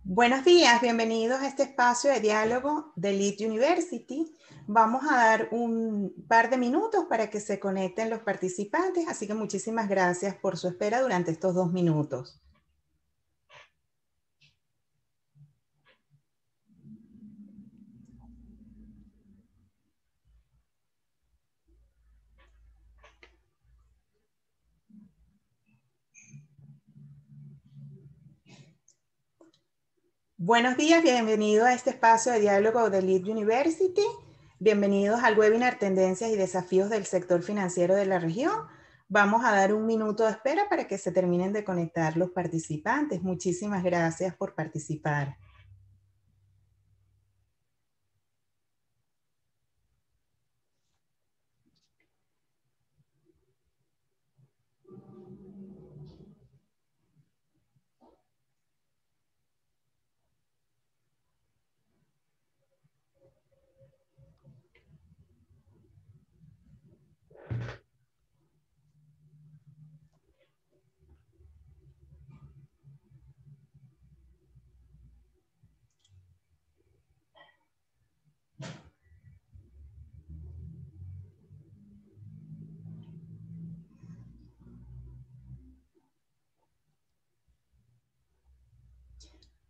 Buenos días, bienvenidos a este espacio de diálogo de Lead University. Vamos a dar un par de minutos para que se conecten los participantes, así que muchísimas gracias por su espera durante estos 2 minutos. Buenos días, bienvenidos a este espacio de diálogo de Lead University. Bienvenidos al webinar Tendencias y Desafíos del Sector Financiero de la Región. Vamos a dar un minuto de espera para que se terminen de conectar los participantes. Muchísimas gracias por participar.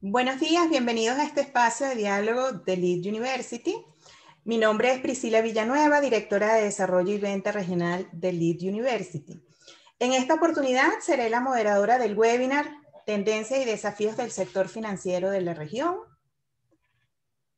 Buenos días, bienvenidos a este espacio de diálogo de Lead University. Mi nombre es Priscila Villanueva, directora de Desarrollo y Venta Regional de Lead University. En esta oportunidad seré la moderadora del webinar Tendencias y Desafíos del Sector Financiero de la Región.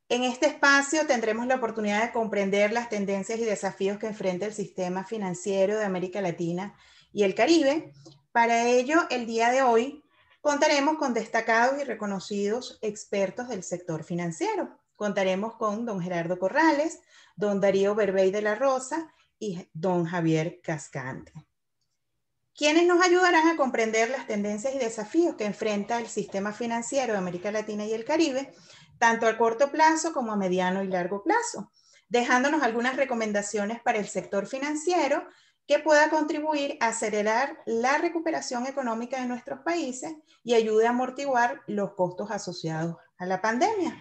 En este espacio tendremos la oportunidad de comprender las tendencias y desafíos que enfrenta el sistema financiero de América Latina y el Caribe. Para ello, el día de hoy contaremos con destacados y reconocidos expertos del sector financiero. Contaremos con don Gerardo Corrales, don Darío Berbey de la Rosa y don Javier Cascante, quienes nos ayudarán a comprender las tendencias y desafíos que enfrenta el sistema financiero de América Latina y el Caribe, tanto a corto plazo como a mediano y largo plazo, dejándonos algunas recomendaciones para el sector financiero que pueda contribuir a acelerar la recuperación económica de nuestros países y ayude a amortiguar los costos asociados a la pandemia.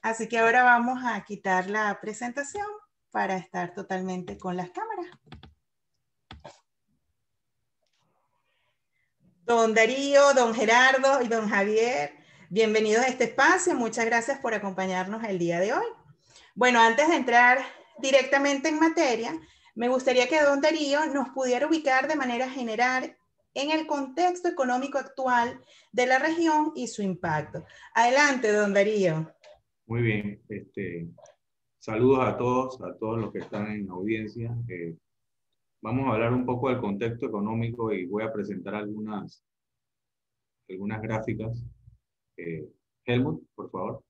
Así que ahora vamos a quitar la presentación para estar totalmente con las cámaras. Don Darío, don Gerardo y don Javier, bienvenidos a este espacio. Muchas gracias por acompañarnos el día de hoy. Bueno, antes de entrar directamente en materia, me gustaría que don Darío nos pudiera ubicar de manera general en el contexto económico actual de la región y su impacto. Adelante, don Darío. Muy bien. Saludos a todos los que están en audiencia. Vamos a hablar un poco del contexto económico y voy a presentar algunas gráficas. Helmut, por favor.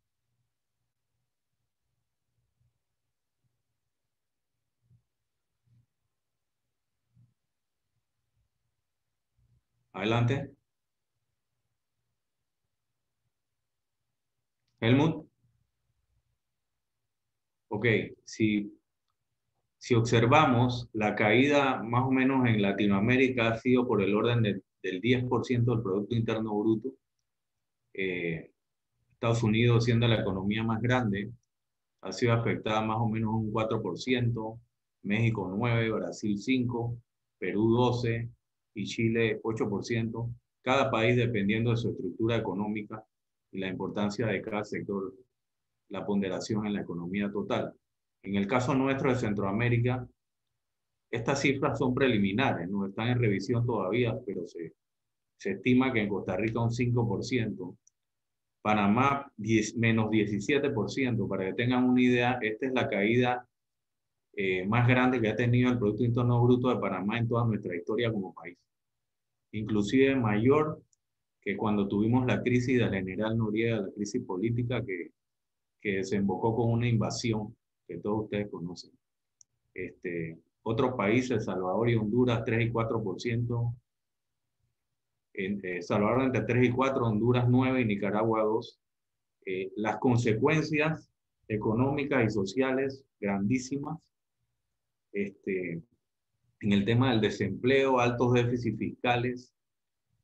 Adelante. Helmut. Ok, si observamos, la caída más o menos en Latinoamérica ha sido por el orden del 10% del Producto Interno Bruto. Estados Unidos, siendo la economía más grande, ha sido afectada más o menos un 4%, México 9%, Brasil 5%, Perú 12% y Chile 8%. Cada país, dependiendo de su estructura económica y la importancia de cada sector, la ponderación en la economía total. En el caso nuestro de Centroamérica, estas cifras son preliminares, no están en revisión todavía, pero se estima que en Costa Rica un 5%, Panamá menos 17%, para que tengan una idea. Esta es la caída más grande que ha tenido el Producto Interno Bruto de Panamá en toda nuestra historia como país. Inclusive mayor que cuando tuvimos la crisis del general Noriega, la crisis política que desembocó con una invasión que todos ustedes conocen. Otros países, El Salvador y Honduras, 3 y 4%. Salvador entre 3 y 4, Honduras 9 y Nicaragua 2. Las consecuencias económicas y sociales grandísimas. En el tema del desempleo, altos déficits fiscales,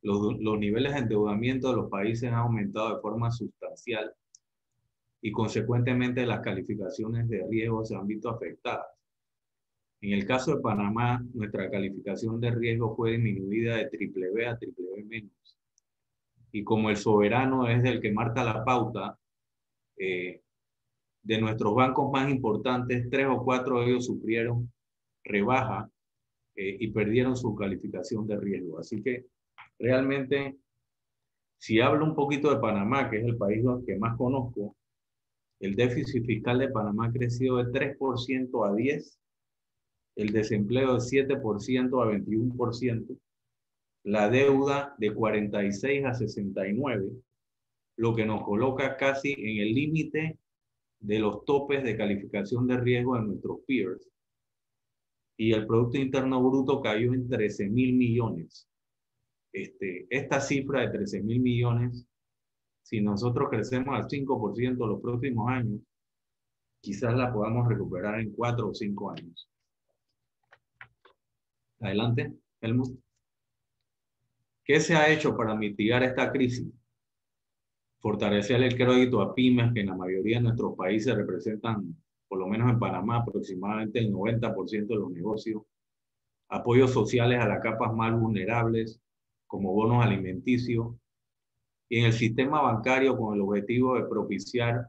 los niveles de endeudamiento de los países han aumentado de forma sustancial y consecuentemente las calificaciones de riesgo se han visto afectadas. En el caso de Panamá, nuestra calificación de riesgo fue disminuida de BBB a BBB-. Y como el soberano es el que marca la pauta, de nuestros bancos más importantes, 3 o 4 de ellos sufrieron rebaja y perdieron su calificación de riesgo. Así que realmente, si hablo un poquito de Panamá, que es el país que más conozco, el déficit fiscal de Panamá ha crecido de 3% a 10%, el desempleo de 7% a 21%, la deuda de 46 a 69, lo que nos coloca casi en el límite de los topes de calificación de riesgo de nuestros peers, y el Producto Interno Bruto cayó en 13.000 millones. Esta cifra de 13.000 millones, si nosotros crecemos al 5% los próximos años, quizás la podamos recuperar en 4 o 5 años. Adelante, Helmut. ¿Qué se ha hecho para mitigar esta crisis? Fortalecer el crédito a pymes, que en la mayoría de nuestros países representan, por lo menos en Panamá, aproximadamente el 90% de los negocios. Apoyos sociales a las capas más vulnerables, como bonos alimenticios. Y en el sistema bancario, con el objetivo de propiciar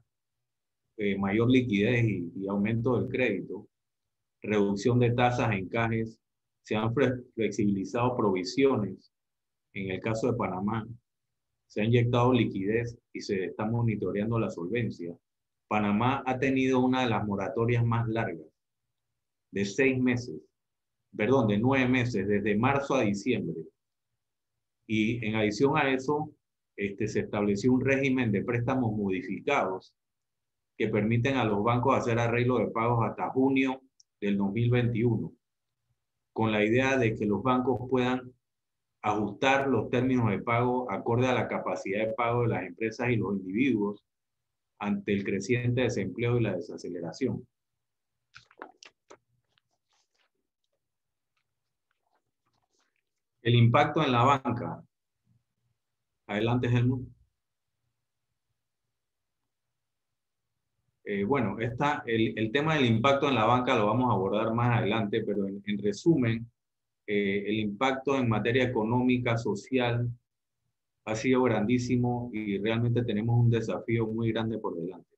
mayor liquidez y aumento del crédito, reducción de tasas e encajes, se han flexibilizado provisiones. En el caso de Panamá, se ha inyectado liquidez y se está monitoreando la solvencia. Panamá ha tenido una de las moratorias más largas, de 9 meses, desde marzo a diciembre. Y en adición a eso, se estableció un régimen de préstamos modificados que permiten a los bancos hacer arreglo de pagos hasta junio del 2021, con la idea de que los bancos puedan ajustar los términos de pago acorde a la capacidad de pago de las empresas y los individuos ante el creciente desempleo y la desaceleración. El impacto en la banca. Adelante, Helmut. Bueno, el tema del impacto en la banca lo vamos a abordar más adelante, pero en resumen, el impacto en materia económica, social, ha sido grandísimo y realmente tenemos un desafío muy grande por delante.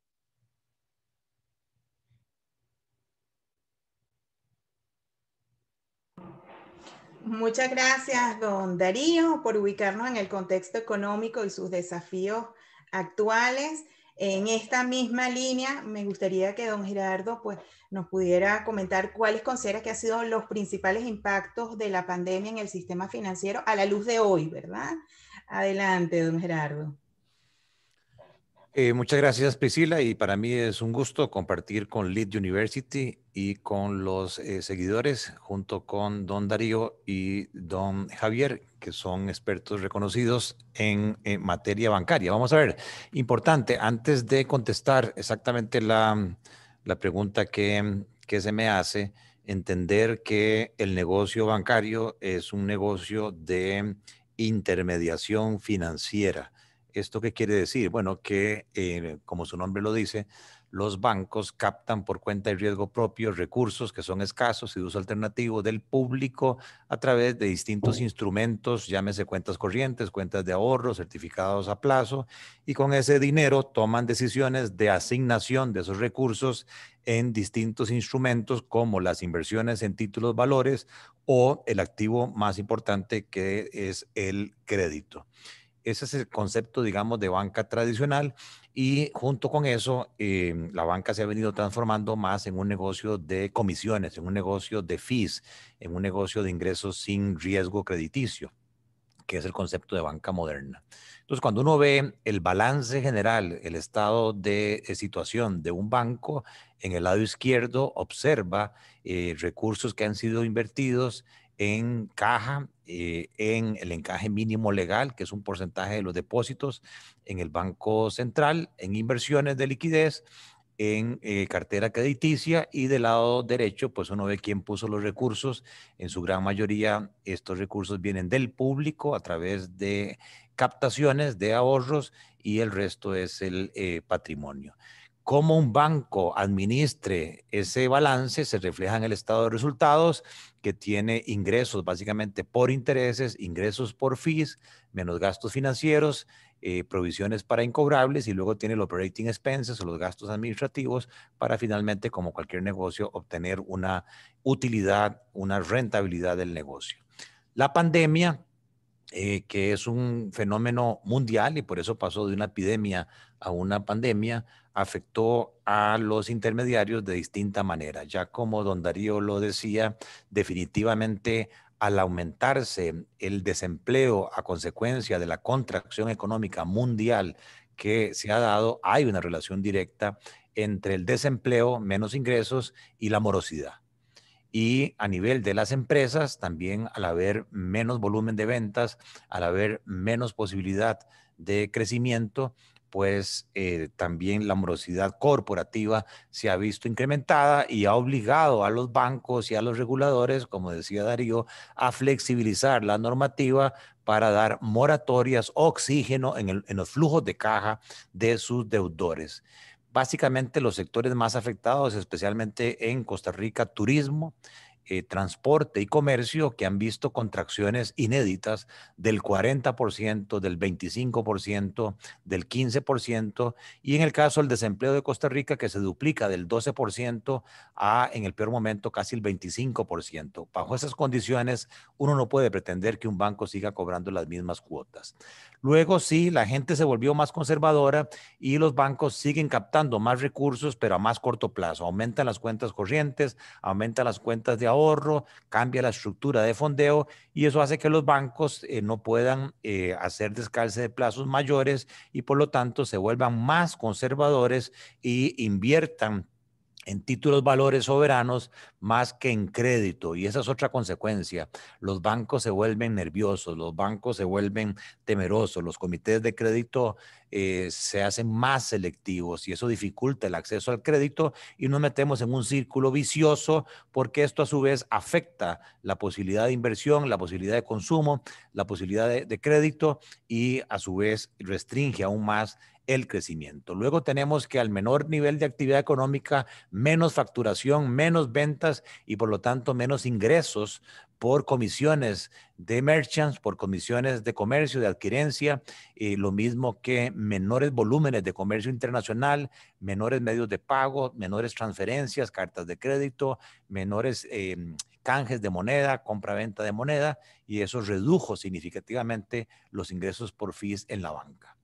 Muchas gracias, don Darío, por ubicarnos en el contexto económico y sus desafíos actuales. En esta misma línea, me gustaría que don Gerardo pues, nos pudiera comentar cuáles considera que han sido los principales impactos de la pandemia en el sistema financiero a la luz de hoy, ¿verdad? Adelante, don Gerardo. Muchas gracias, Priscila, y para mí es un gusto compartir con Lead University y con los seguidores, junto con don Darío y don Javier, que son expertos reconocidos en materia bancaria. Vamos a ver, importante, antes de contestar exactamente la pregunta que se me hace, entender que el negocio bancario es un negocio de intermediación financiera. ¿Esto qué quiere decir? Bueno, que como su nombre lo dice, los bancos captan por cuenta de riesgo propio recursos que son escasos y de uso alternativo del público a través de distintos instrumentos, llámese cuentas corrientes, cuentas de ahorro, certificados a plazo, y con ese dinero toman decisiones de asignación de esos recursos en distintos instrumentos como las inversiones en títulos valores o el activo más importante, que es el crédito. Ese es el concepto, digamos, de banca tradicional, y junto con eso, la banca se ha venido transformando más en un negocio de comisiones, en un negocio de fees, en un negocio de ingresos sin riesgo crediticio, que es el concepto de banca moderna. Entonces, cuando uno ve el balance general, el estado de situación de un banco, en el lado izquierdo observa recursos que han sido invertidos en caja, en el encaje mínimo legal, que es un porcentaje de los depósitos, en el Banco Central, en inversiones de liquidez, en cartera crediticia, y del lado derecho pues uno ve quién puso los recursos. En su gran mayoría estos recursos vienen del público a través de captaciones de ahorros, y el resto es el patrimonio. Cómo un banco administre ese balance se refleja en el estado de resultados, que tiene ingresos básicamente por intereses, ingresos por fees, menos gastos financieros, provisiones para incobrables, y luego tiene el operating expenses o los gastos administrativos para finalmente, como cualquier negocio, obtener una utilidad, una rentabilidad del negocio. La pandemia, que es un fenómeno mundial y por eso pasó de una epidemia a una pandemia, afectó a los intermediarios de distinta manera. Ya como don Darío lo decía, definitivamente al aumentarse el desempleo a consecuencia de la contracción económica mundial que se ha dado, hay una relación directa entre el desempleo, menos ingresos, y la morosidad. Y a nivel de las empresas, también al haber menos volumen de ventas, al haber menos posibilidad de crecimiento, pues también la morosidad corporativa se ha visto incrementada y ha obligado a los bancos y a los reguladores, como decía Darío, a flexibilizar la normativa para dar moratorias, oxígeno en los flujos de caja de sus deudores. Básicamente los sectores más afectados, especialmente en Costa Rica: turismo, transporte y comercio, que han visto contracciones inéditas del 40%, del 25%, del 15%, y en el caso del desempleo de Costa Rica, que se duplica del 12% a, en el peor momento, casi el 25%. Bajo esas condiciones, uno no puede pretender que un banco siga cobrando las mismas cuotas. Luego sí, la gente se volvió más conservadora y los bancos siguen captando más recursos, pero a más corto plazo. Aumentan las cuentas corrientes, aumentan las cuentas de ahorro, cambia la estructura de fondeo, y eso hace que los bancos no puedan hacer descalce de plazos mayores, y por lo tanto se vuelvan más conservadores y inviertan en títulos valores soberanos más que en crédito. Y esa es otra consecuencia. Los bancos se vuelven nerviosos, los bancos se vuelven temerosos, los comités de crédito se hacen más selectivos, y eso dificulta el acceso al crédito, y nos metemos en un círculo vicioso, porque esto a su vez afecta la posibilidad de inversión, la posibilidad de consumo, la posibilidad de crédito, y a su vez restringe aún más el crecimiento. Luego tenemos que al menor nivel de actividad económica, menos facturación, menos ventas, y por lo tanto menos ingresos por comisiones de merchants, por comisiones de comercio, de adquirencia, lo mismo que menores volúmenes de comercio internacional, menores medios de pago, menores transferencias, cartas de crédito, menores canjes de moneda, compra-venta de moneda, y eso redujo significativamente los ingresos por fees en la banca.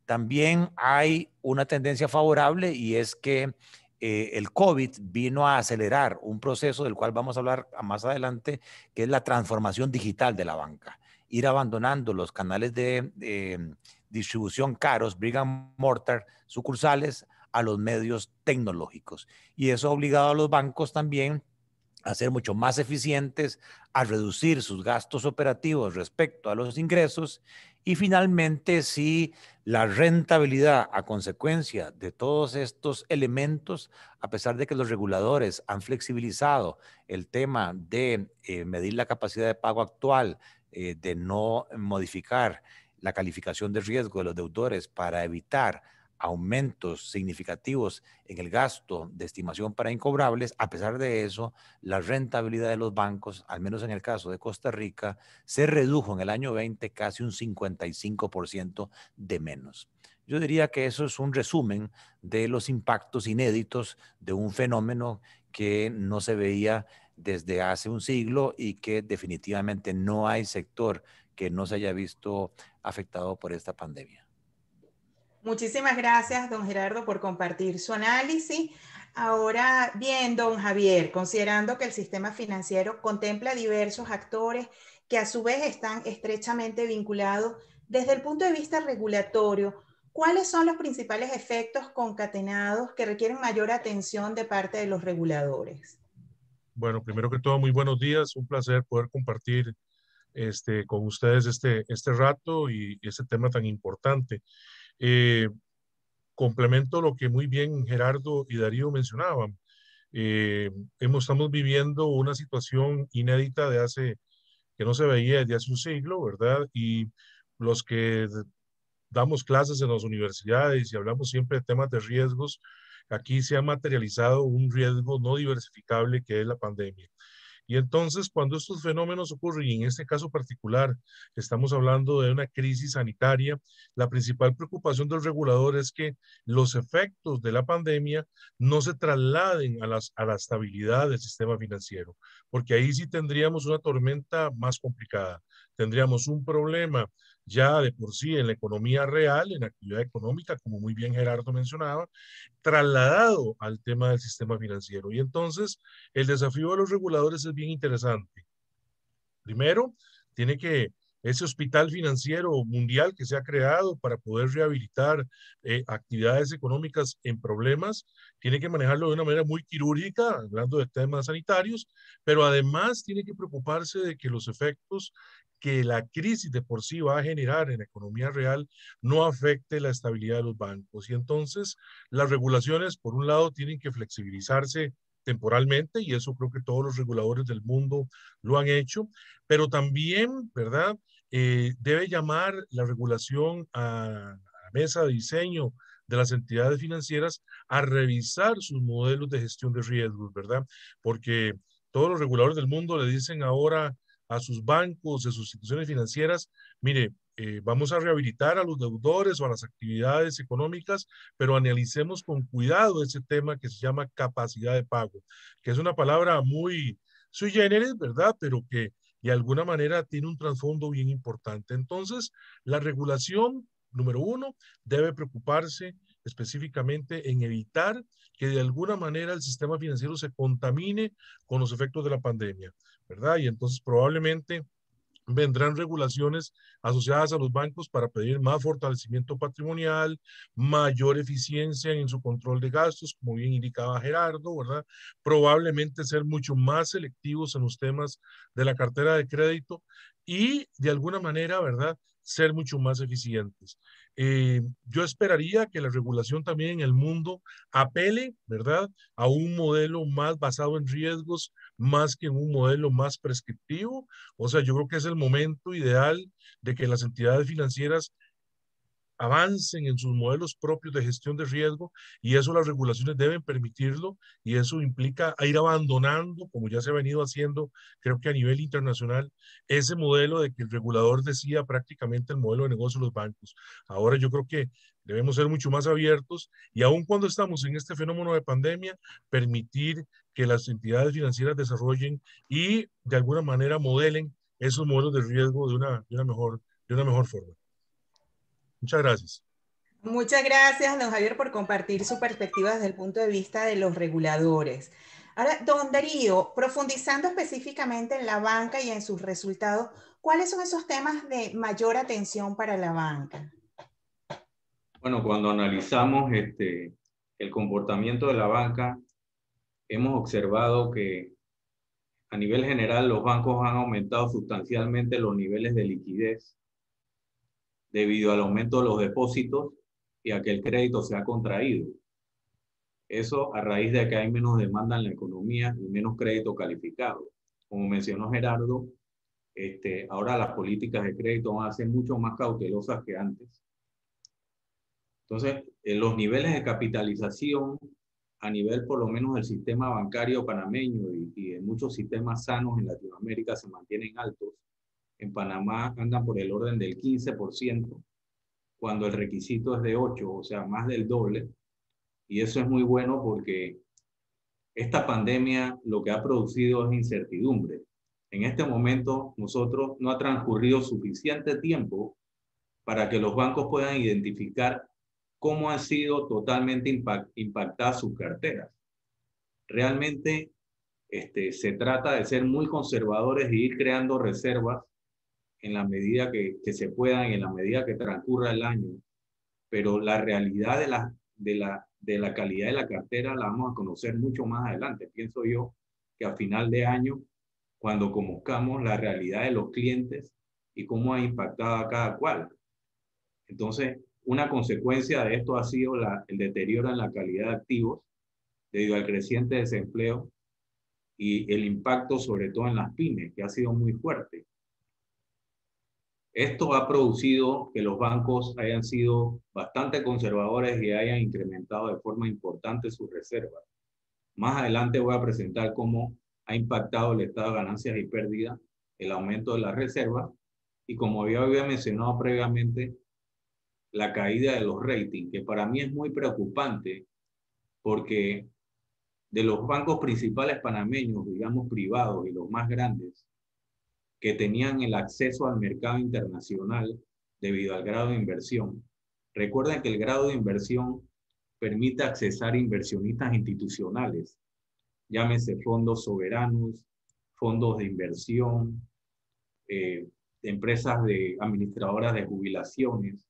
También hay una tendencia favorable, y es que el COVID vino a acelerar un proceso del cual vamos a hablar más adelante, que es la transformación digital de la banca. Ir abandonando los canales de distribución caros, brick and mortar, sucursales, a los medios tecnológicos. Y eso ha obligado a los bancos también a ser mucho más eficientes, a reducir sus gastos operativos respecto a los ingresos, y finalmente, si la rentabilidad a consecuencia de todos estos elementos, a pesar de que los reguladores han flexibilizado el tema de medir la capacidad de pago actual, de no modificar la calificación de riesgo de los deudores para evitar aumentos significativos en el gasto de estimación para incobrables, a pesar de eso, la rentabilidad de los bancos, al menos en el caso de Costa Rica, se redujo en el año 20 casi un 55% de menos. Yo diría que eso es un resumen de los impactos inéditos de un fenómeno que no se veía desde hace un siglo, y que definitivamente no hay sector que no se haya visto afectado por esta pandemia. Muchísimas gracias, don Gerardo, por compartir su análisis. Ahora bien, don Javier, considerando que el sistema financiero contempla diversos actores que a su vez están estrechamente vinculados desde el punto de vista regulatorio, ¿cuáles son los principales efectos concatenados que requieren mayor atención de parte de los reguladores? Bueno, primero que todo, muy buenos días. Un placer poder compartir con ustedes este rato y este tema tan importante. complemento lo que muy bien Gerardo y Darío mencionaban. Estamos viviendo una situación inédita que no se veía desde hace un siglo, ¿verdad? Y los que damos clases en las universidades y hablamos siempre de temas de riesgos, aquí se ha materializado un riesgo no diversificable que es la pandemia. Y entonces, cuando estos fenómenos ocurren, y en este caso particular estamos hablando de una crisis sanitaria, la principal preocupación del regulador es que los efectos de la pandemia no se trasladen a la estabilidad del sistema financiero, porque ahí sí tendríamos una tormenta más complicada. Tendríamos un problema ya de por sí en la economía real, en la actividad económica, como muy bien Gerardo mencionaba, trasladado al tema del sistema financiero. Y entonces el desafío de los reguladores es bien interesante. Primero, tiene que ese hospital financiero mundial que se ha creado para poder rehabilitar actividades económicas en problemas, tiene que manejarlo de una manera muy quirúrgica, hablando de temas sanitarios, pero además tiene que preocuparse de que los efectos que la crisis de por sí va a generar en la economía real no afecte la estabilidad de los bancos. Y entonces las regulaciones, por un lado, tienen que flexibilizarse temporalmente, y eso creo que todos los reguladores del mundo lo han hecho, pero también, ¿verdad? Debe llamar la regulación a la mesa de diseño de las entidades financieras a revisar sus modelos de gestión de riesgos, ¿verdad? Porque todos los reguladores del mundo le dicen ahora a sus bancos, a sus instituciones financieras, mire, vamos a rehabilitar a los deudores o a las actividades económicas, pero analicemos con cuidado ese tema que se llama capacidad de pago, que es una palabra muy sui generis, ¿verdad? Pero que de alguna manera tiene un trasfondo bien importante. Entonces, la regulación, número uno, debe preocuparse específicamente en evitar que de alguna manera el sistema financiero se contamine con los efectos de la pandemia, ¿verdad? Y entonces probablemente vendrán regulaciones asociadas a los bancos para pedir más fortalecimiento patrimonial, mayor eficiencia en su control de gastos, como bien indicaba Gerardo, ¿verdad? Probablemente ser mucho más selectivos en los temas de la cartera de crédito y de alguna manera, ¿verdad? Ser mucho más eficientes. Yo esperaría que la regulación también en el mundo apele, ¿verdad? A un modelo más basado en riesgos, más que en un modelo más prescriptivo. O sea, yo creo que es el momento ideal de que las entidades financieras avancen en sus modelos propios de gestión de riesgo, y eso las regulaciones deben permitirlo, y eso implica ir abandonando, como ya se ha venido haciendo, creo que a nivel internacional, ese modelo de que el regulador decida prácticamente el modelo de negocio de los bancos. Ahora yo creo que debemos ser mucho más abiertos, y aun cuando estamos en este fenómeno de pandemia, permitir que las entidades financieras desarrollen y de alguna manera modelen esos modelos de riesgo de una mejor forma. Muchas gracias. Muchas gracias, don Javier, por compartir su perspectiva desde el punto de vista de los reguladores. Ahora, don Darío, profundizando específicamente en la banca y en sus resultados, ¿cuáles son esos temas de mayor atención para la banca? Bueno, cuando analizamos el comportamiento de la banca, hemos observado que a nivel general los bancos han aumentado sustancialmente los niveles de liquidez debido al aumento de los depósitos y a que el crédito se ha contraído. Eso a raíz de que hay menos demanda en la economía y menos crédito calificado. Como mencionó Gerardo, ahora las políticas de crédito van a ser mucho más cautelosas que antes. Entonces, los niveles de capitalización a nivel por lo menos del sistema bancario panameño y de muchos sistemas sanos en Latinoamérica se mantienen altos. En Panamá andan por el orden del 15%, cuando el requisito es de 8%, o sea, más del doble. Y eso es muy bueno porque esta pandemia lo que ha producido es incertidumbre. En este momento nosotros no ha transcurrido suficiente tiempo para que los bancos puedan identificar cómo han sido totalmente impactadas sus carteras. Realmente se trata de ser muy conservadores y ir creando reservas en la medida que se puedan y en la medida que transcurra el año. Pero la realidad de la calidad de la cartera la vamos a conocer mucho más adelante. Pienso yo que a final de año, cuando conozcamos la realidad de los clientes y cómo ha impactado a cada cual. Entonces, Una consecuencia de esto ha sido el deterioro en la calidad de activos debido al creciente desempleo y el impacto sobre todo en las pymes, que ha sido muy fuerte. Esto ha producido que los bancos hayan sido bastante conservadores y hayan incrementado de forma importante sus reservas. Más adelante voy a presentar cómo ha impactado el estado de ganancias y pérdidas, el aumento de las reservas y, como había mencionado previamente, la caída de los ratings, que para mí es muy preocupante porque de los bancos principales panameños, digamos privados y los más grandes, que tenían el acceso al mercado internacional debido al grado de inversión. Recuerden que el grado de inversión permite accesar inversionistas institucionales, llámese fondos soberanos, fondos de inversión, empresas de administradoras de jubilaciones,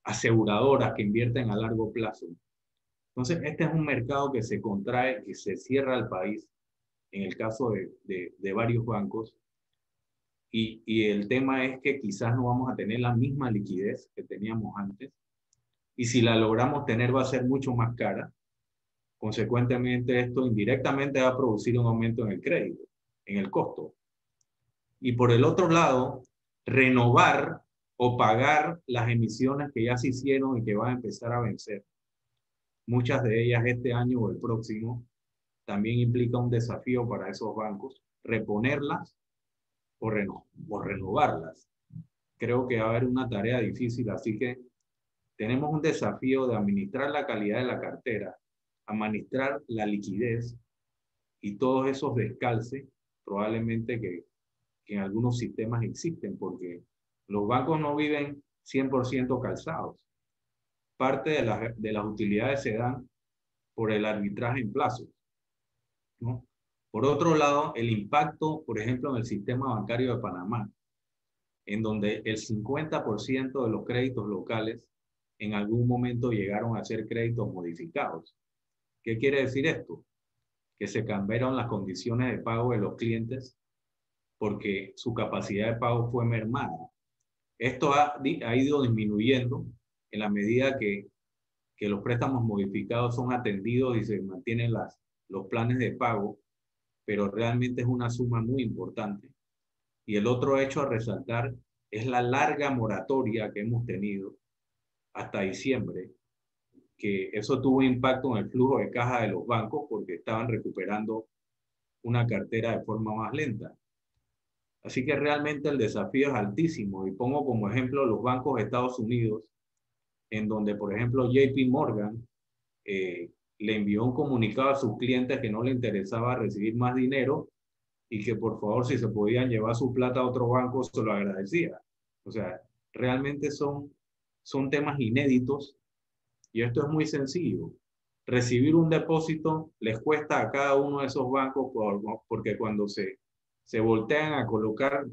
aseguradoras que invierten a largo plazo. Entonces, este es un mercado que se contrae, que se cierra al país, en el caso de varios bancos, y el tema es que quizás no vamos a tener la misma liquidez que teníamos antes, y si la logramos tener va a ser mucho más cara. Consecuentemente, esto indirectamente va a producir un aumento en el crédito, en el costo. Y por el otro lado, renovar o pagar las emisiones que ya se hicieron y que van a empezar a vencer, muchas de ellas este año o el próximo, también implica un desafío para esos bancos, reponerlas o renovarlas. Creo que va a haber una tarea difícil, así que tenemos un desafío de administrar la calidad de la cartera, administrar la liquidez y todos esos descalces, probablemente que en algunos sistemas existen, porque los bancos no viven 100% calzados. Parte de las utilidades se dan por el arbitraje en plazos, ¿no? Por otro lado, el impacto, por ejemplo, en el sistema bancario de Panamá, en donde el 50% de los créditos locales en algún momento llegaron a ser créditos modificados. ¿Qué quiere decir esto? Que se cambiaron las condiciones de pago de los clientes porque su capacidad de pago fue mermada. Esto ha ido disminuyendo en la medida que los préstamos modificados son atendidos y se mantienen los planes de pago, pero realmente es una suma muy importante. Y el otro hecho a resaltar es la larga moratoria que hemos tenido hasta diciembre, que eso tuvo impacto en el flujo de caja de los bancos porque estaban recuperando una cartera de forma más lenta. Así que realmente el desafío es altísimo. Y pongo como ejemplo los bancos de Estados Unidos, en donde, por ejemplo, JP Morgan le envió un comunicado a sus clientes que no le interesaba recibir más dinero y que por favor si se podían llevar su plata a otro banco se lo agradecía. O sea, realmente son temas inéditos y esto es muy sencillo. Recibir un depósito les cuesta a cada uno de esos bancos porque cuando se voltean a colocar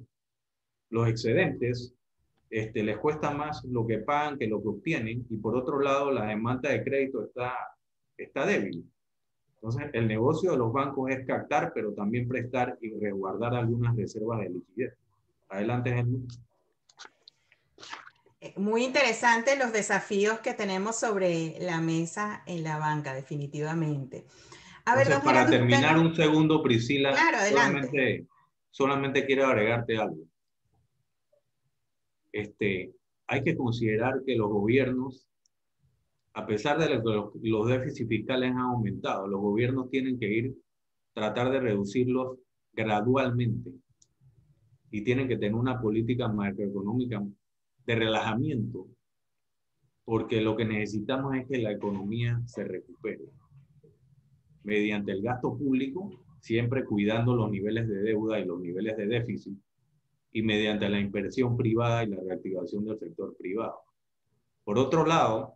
los excedentes, les cuesta más lo que pagan que lo que obtienen, y por otro lado la demanda de crédito está débil. Entonces el negocio de los bancos es captar, pero también prestar y resguardar algunas reservas de liquidez. Adelante, Helmut. Muy interesante los desafíos que tenemos sobre la mesa en la banca, definitivamente. A ver, Entonces, para terminar un segundo, Priscila, claro, adelante. Solamente quiero agregarte algo. Hay que considerar que los gobiernos, a pesar de que los déficits fiscales han aumentado, los gobiernos tienen que tratar de reducirlos gradualmente y tienen que tener una política macroeconómica de relajamiento, porque lo que necesitamos es que la economía se recupere mediante el gasto público, siempre cuidando los niveles de deuda y los niveles de déficit, y mediante la inversión privada y la reactivación del sector privado. Por otro lado,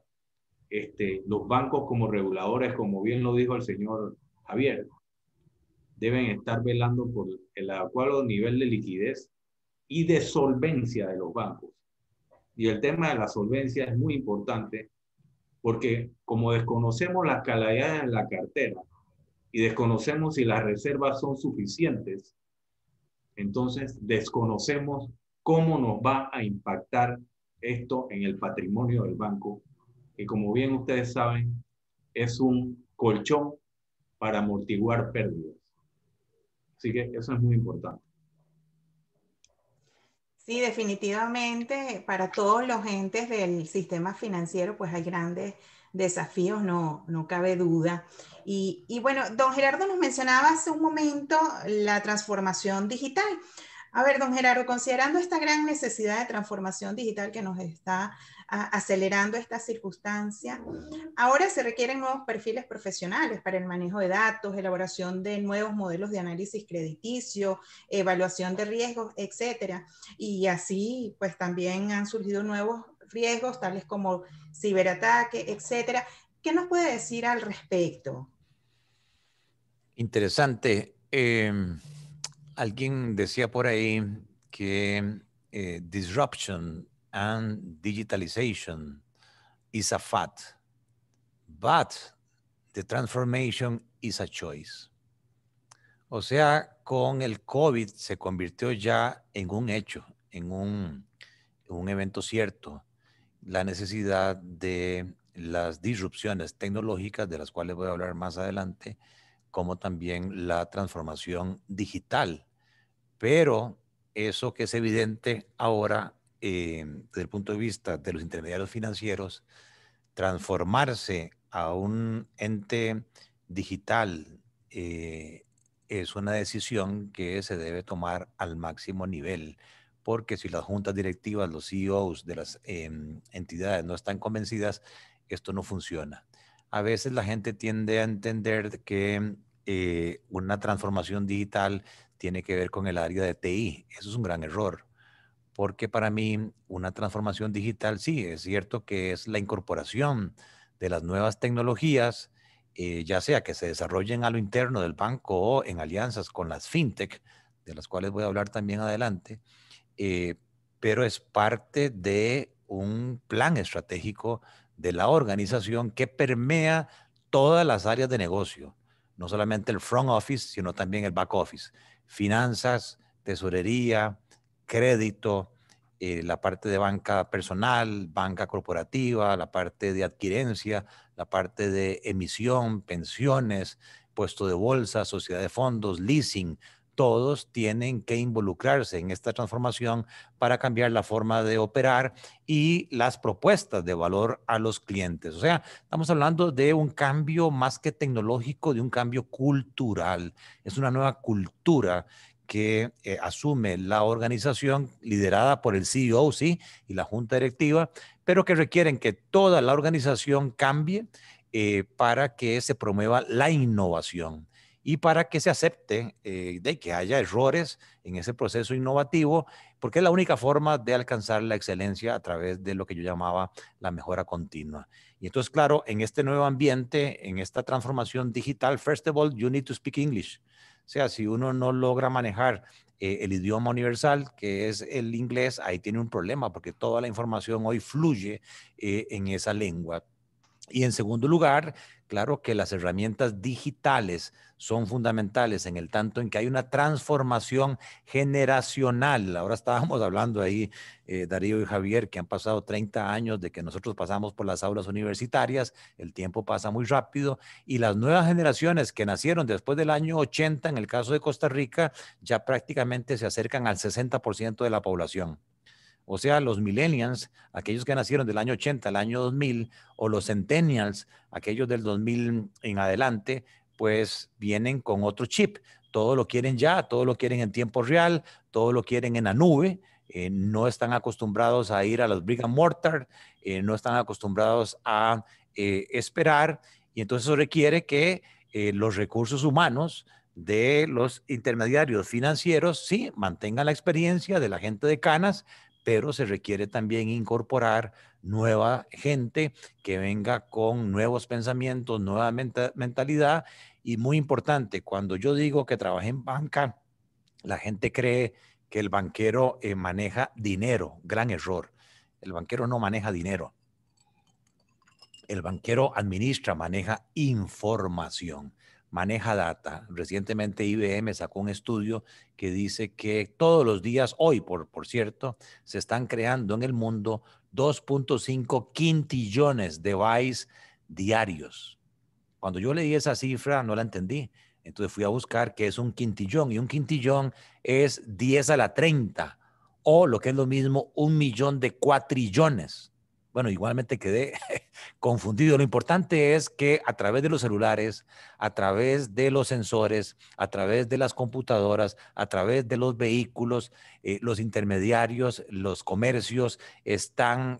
los bancos como reguladores, como bien lo dijo el señor Javier, deben estar velando por el adecuado nivel de liquidez y de solvencia de los bancos. Y el tema de la solvencia es muy importante porque como desconocemos las calidades en la cartera y desconocemos si las reservas son suficientes, entonces desconocemos cómo nos va a impactar esto en el patrimonio del banco, que como bien ustedes saben, es un colchón para amortiguar pérdidas. Así que eso es muy importante. Sí, definitivamente para todos los entes del sistema financiero pues hay grandes desafíos, no cabe duda. Y bueno, don Gerardo nos mencionaba hace un momento la transformación digital. A ver, don Gerardo, considerando esta gran necesidad de transformación digital que nos está acelerando esta circunstancia, ahora se requieren nuevos perfiles profesionales para el manejo de datos, elaboración de nuevos modelos de análisis crediticio, evaluación de riesgos, etcétera. Y así, pues también han surgido nuevos riesgos, tales como ciberataque, etcétera. ¿Qué nos puede decir al respecto? Interesante. Alguien decía por ahí que disruption and digitalization is a fad, but the transformation is a choice. O sea, con el COVID se convirtió ya en un hecho, en un evento cierto, la necesidad de las disrupciones tecnológicas, de las cuales voy a hablar más adelante, como también la transformación digital. Pero eso que es evidente ahora, desde el punto de vista de los intermediarios financieros, transformarse a un ente digital es una decisión que se debe tomar al máximo nivel, porque si las juntas directivas, los CEOs de las entidades no están convencidas, esto no funciona. A veces la gente tiende a entender que una transformación digital tiene que ver con el área de TI. Eso es un gran error, porque para mí una transformación digital, sí, es cierto que es la incorporación de las nuevas tecnologías, ya sea que se desarrollen a lo interno del banco o en alianzas con las fintech, de las cuales voy a hablar también adelante, eh, pero es parte de un plan estratégico de la organización que permea todas las áreas de negocio, no solamente el front office, sino también el back office, finanzas, tesorería, crédito, la parte de banca personal, banca corporativa, la parte de adquirencia, la parte de emisión, pensiones, puesto de bolsa, sociedad de fondos, leasing. Todos tienen que involucrarse en esta transformación para cambiar la forma de operar y las propuestas de valor a los clientes. O sea, estamos hablando de un cambio más que tecnológico, de un cambio cultural. Es una nueva cultura que asume la organización liderada por el CEO, sí, y la junta directiva, pero que requieren que toda la organización cambie para que se promueva la innovación y para que se acepte de que haya errores en ese proceso innovativo, porque es la única forma de alcanzar la excelencia a través de lo que yo llamaba la mejora continua. Y entonces, claro, en este nuevo ambiente, en esta transformación digital, first of all, you need to speak English. O sea, si uno no logra manejar el idioma universal, que es el inglés, ahí tiene un problema, porque toda la información hoy fluye en esa lengua. Y en segundo lugar, claro que las herramientas digitales son fundamentales en el tanto en que hay una transformación generacional. Ahora estábamos hablando ahí, Darío y Javier, que han pasado 30 años de que nosotros pasamos por las aulas universitarias, el tiempo pasa muy rápido y las nuevas generaciones que nacieron después del año 80, en el caso de Costa Rica, ya prácticamente se acercan al 60% de la población. O sea, los millennials, aquellos que nacieron del año 80 al año 2000, o los centennials, aquellos del 2000 en adelante, pues vienen con otro chip. Todo lo quieren ya, todo lo quieren en tiempo real, todo lo quieren en la nube. No están acostumbrados a ir a los brick and mortar, no están acostumbrados a esperar. Y entonces eso requiere que los recursos humanos de los intermediarios financieros, sí, mantengan la experiencia de la gente de canas, pero se requiere también incorporar nueva gente que venga con nuevos pensamientos, nueva mentalidad. Y muy importante, cuando yo digo que trabajé en banca, la gente cree que el banquero maneja dinero. Gran error. El banquero no maneja dinero. El banquero administra, maneja información, maneja data. Recientemente IBM sacó un estudio que dice que todos los días, hoy por cierto, se están creando en el mundo 2.5 quintillones de bytes diarios. Cuando yo leí esa cifra no la entendí. Entonces fui a buscar qué es un quintillón, y un quintillón es 10 a la 30, o lo que es lo mismo, 1.000.000 de cuatrillones. Bueno, igualmente quedé confundido. Lo importante es que a través de los celulares, a través de los sensores, a través de las computadoras, a través de los vehículos, los intermediarios, los comercios están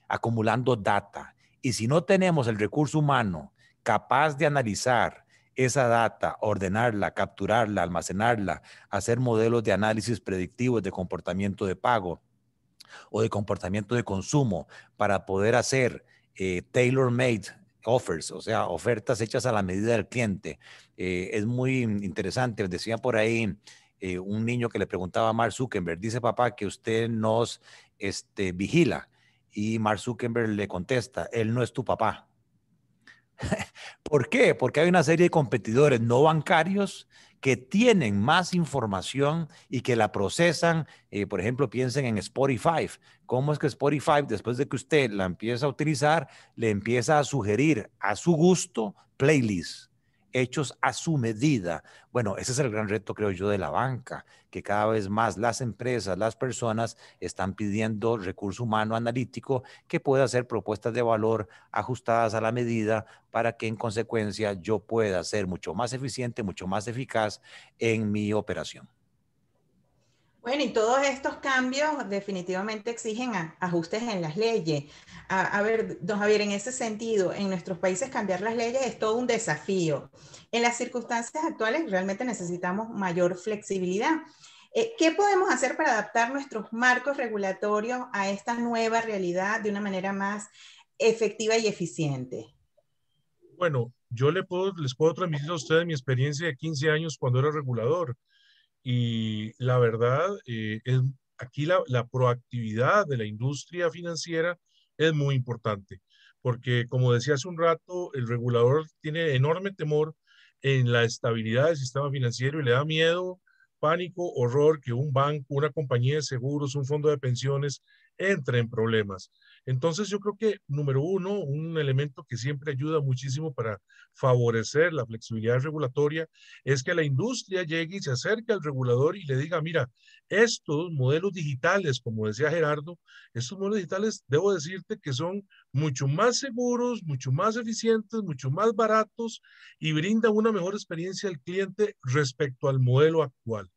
acumulando data. Y si no tenemos el recurso humano capaz de analizar esa data, ordenarla, capturarla, almacenarla, hacer modelos de análisis predictivos de comportamiento de pago o de comportamiento de consumo para poder hacer tailor-made offers, o sea, ofertas hechas a la medida del cliente. Es muy interesante. Decía por ahí un niño que le preguntaba a Mark Zuckerberg, dice papá que usted nos vigila, y Mark Zuckerberg le contesta, él no es tu papá. ¿Por qué? Porque hay una serie de competidores no bancarios que tienen más información y que la procesan. Por ejemplo, piensen en Spotify. ¿Cómo es que Spotify, después de que usted la empieza a utilizar, le empieza a sugerir a su gusto playlists hechos a su medida? Bueno, ese es el gran reto, creo yo, de la banca, que cada vez más las empresas, las personas están pidiendo recurso humano analítico que pueda hacer propuestas de valor ajustadas a la medida para que en consecuencia yo pueda ser mucho más eficiente, mucho más eficaz en mi operación. Bueno, y todos estos cambios definitivamente exigen ajustes en las leyes. A ver, don Javier, en ese sentido, en nuestros países cambiar las leyes es todo un desafío. En las circunstancias actuales realmente necesitamos mayor flexibilidad. ¿Qué podemos hacer para adaptar nuestros marcos regulatorios a esta nueva realidad de una manera más efectiva y eficiente? Bueno, yo les puedo transmitir a ustedes mi experiencia de 15 años cuando era regulador. Y la verdad, aquí la proactividad de la industria financiera es muy importante, porque como decía hace un rato, el regulador tiene enorme temor en la estabilidad del sistema financiero y le da miedo, pánico, horror que un banco, una compañía de seguros, un fondo de pensiones entre en problemas. Entonces yo creo que, número uno, un elemento que siempre ayuda muchísimo para favorecer la flexibilidad regulatoria es que la industria llegue y se acerque al regulador y le diga, mira, estos modelos digitales, como decía Gerardo, estos modelos digitales, debo decirte que son mucho más seguros, mucho más eficientes, mucho más baratos y brindan una mejor experiencia al cliente respecto al modelo actual.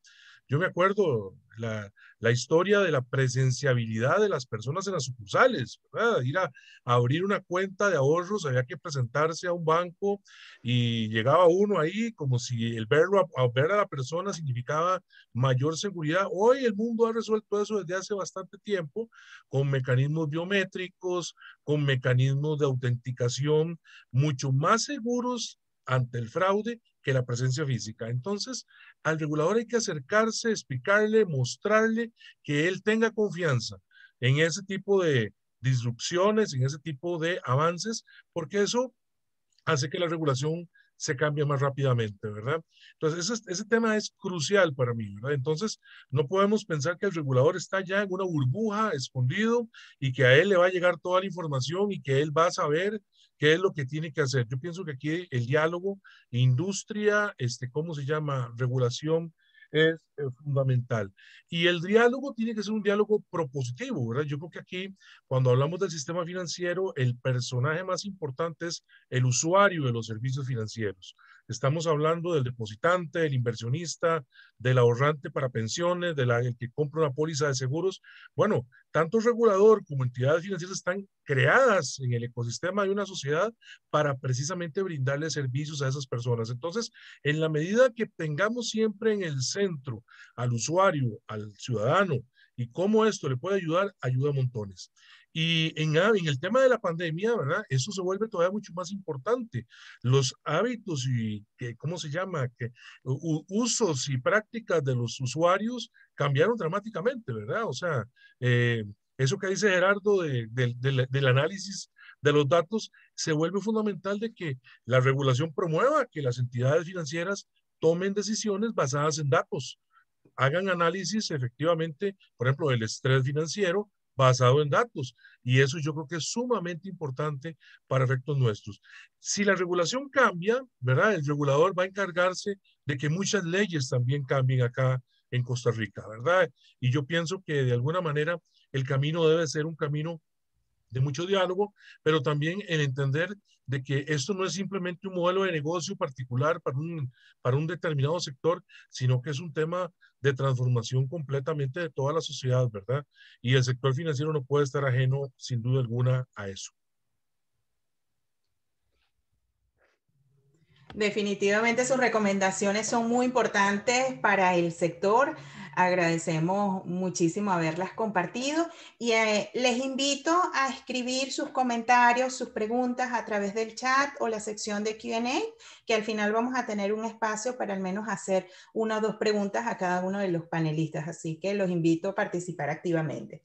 Yo me acuerdo la historia de la presenciabilidad de las personas en las sucursales, ¿verdad? A abrir una cuenta de ahorros, había que presentarse a un banco y llegaba uno ahí como si el verlo, a ver a la persona significaba mayor seguridad. Hoy el mundo ha resuelto eso desde hace bastante tiempo con mecanismos biométricos, con mecanismos de autenticación mucho más seguros ante el fraude que la presencia física. Entonces, al regulador hay que acercarse, explicarle, mostrarle que él tenga confianza en ese tipo de disrupciones, en ese tipo de avances, porque eso hace que la regulación se cambie más rápidamente, ¿verdad? Entonces, ese tema es crucial para mí, ¿verdad? Entonces, no podemos pensar que el regulador está ya en una burbuja, escondido, y que a él le va a llegar toda la información y que él va a saber qué es lo que tiene que hacer. Yo pienso que aquí el diálogo, industria, ¿cómo se llama? Regulación, es fundamental. Y el diálogo tiene que ser un diálogo propositivo, ¿verdad? Yo creo que aquí, cuando hablamos del sistema financiero, el personaje más importante es el usuario de los servicios financieros. Estamos hablando del depositante, del inversionista, del ahorrante para pensiones, el que compra una póliza de seguros. Bueno, tanto el regulador como entidades financieras están creadas en el ecosistema de una sociedad para precisamente brindarle servicios a esas personas. Entonces, en la medida que tengamos siempre en el centro al usuario, al ciudadano, y cómo esto le puede ayudar, ayuda a montones. Y en el tema de la pandemia, ¿verdad? Eso se vuelve todavía mucho más importante. Los hábitos y, ¿cómo se llama? Usos y prácticas de los usuarios cambiaron dramáticamente, ¿verdad? O sea, eso que dice Gerardo del análisis de los datos se vuelve fundamental de que la regulación promueva que las entidades financieras tomen decisiones basadas en datos, hagan análisis efectivamente, por ejemplo, del estrés financiero, basado en datos. Y eso yo creo que es sumamente importante para efectos nuestros. Si la regulación cambia, ¿verdad? El regulador va a encargarse de que muchas leyes también cambien acá en Costa Rica, ¿verdad? Y yo pienso que de alguna manera el camino debe ser un camino de mucho diálogo, pero también el entender de que esto no es simplemente un modelo de negocio particular para un determinado sector, sino que es un tema de transformación completamente de toda la sociedad, ¿verdad? Y el sector financiero no puede estar ajeno, sin duda alguna, a eso. Definitivamente sus recomendaciones son muy importantes para el sector. Agradecemos muchísimo haberlas compartido y les invito a escribir sus comentarios, sus preguntas a través del chat o la sección de Q&A, que al final vamos a tener un espacio para al menos hacer una o dos preguntas a cada uno de los panelistas. Así que los invito a participar activamente.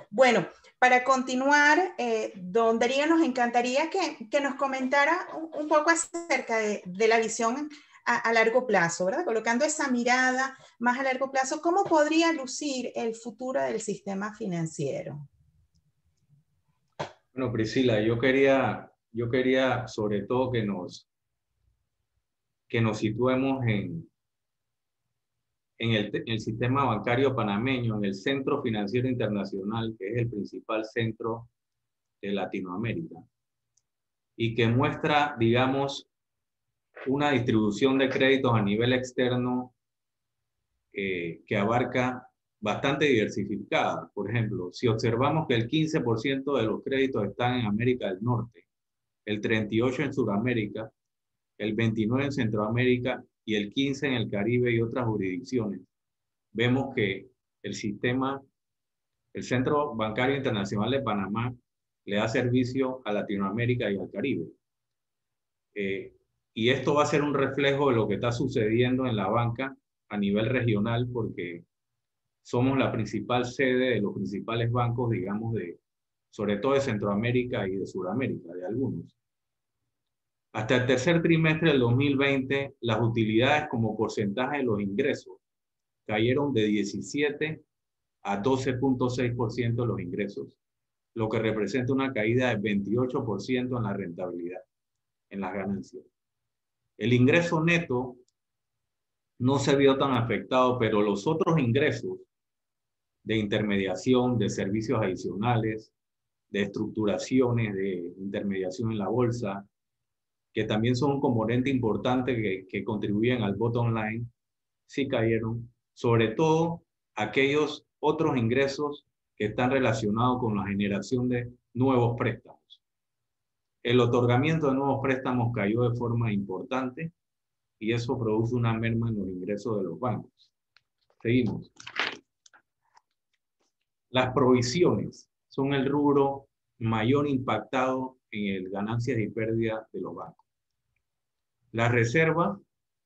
Bueno, para continuar, don Darío, nos encantaría que nos comentara un poco acerca de la visión a largo plazo, ¿verdad? Colocando esa mirada más a largo plazo, ¿cómo podría lucir el futuro del sistema financiero? Bueno, Priscila, yo quería sobre todo que nos situemos en el sistema bancario panameño, en el Centro Financiero Internacional, que es el principal centro de Latinoamérica, y que muestra, digamos, una distribución de créditos a nivel externo que abarca bastante diversificada. Por ejemplo, si observamos que el 15% de los créditos están en América del Norte, el 38% en Sudamérica, el 29% en Centroamérica y el 15% en el Caribe y otras jurisdicciones, vemos que el Centro Bancario Internacional de Panamá le da servicio a Latinoamérica y al Caribe. Y esto va a ser un reflejo de lo que está sucediendo en la banca a nivel regional, porque somos la principal sede de los principales bancos, digamos, sobre todo de Centroamérica y de Sudamérica, de algunos. Hasta el tercer trimestre del 2020, las utilidades como porcentaje de los ingresos cayeron de 17 a 12.6% de los ingresos, lo que representa una caída de 28% en la rentabilidad, en las ganancias. El ingreso neto no se vio tan afectado, pero los otros ingresos de intermediación, de servicios adicionales, de estructuraciones, de intermediación en la bolsa, que también son un componente importante que contribuyen al bottom line, sí cayeron, sobre todo aquellos otros ingresos que están relacionados con la generación de nuevos préstamos. El otorgamiento de nuevos préstamos cayó de forma importante y eso produce una merma en los ingresos de los bancos. Seguimos. Las provisiones son el rubro mayor impactado en el ganancias y pérdidas de los bancos. Las reservas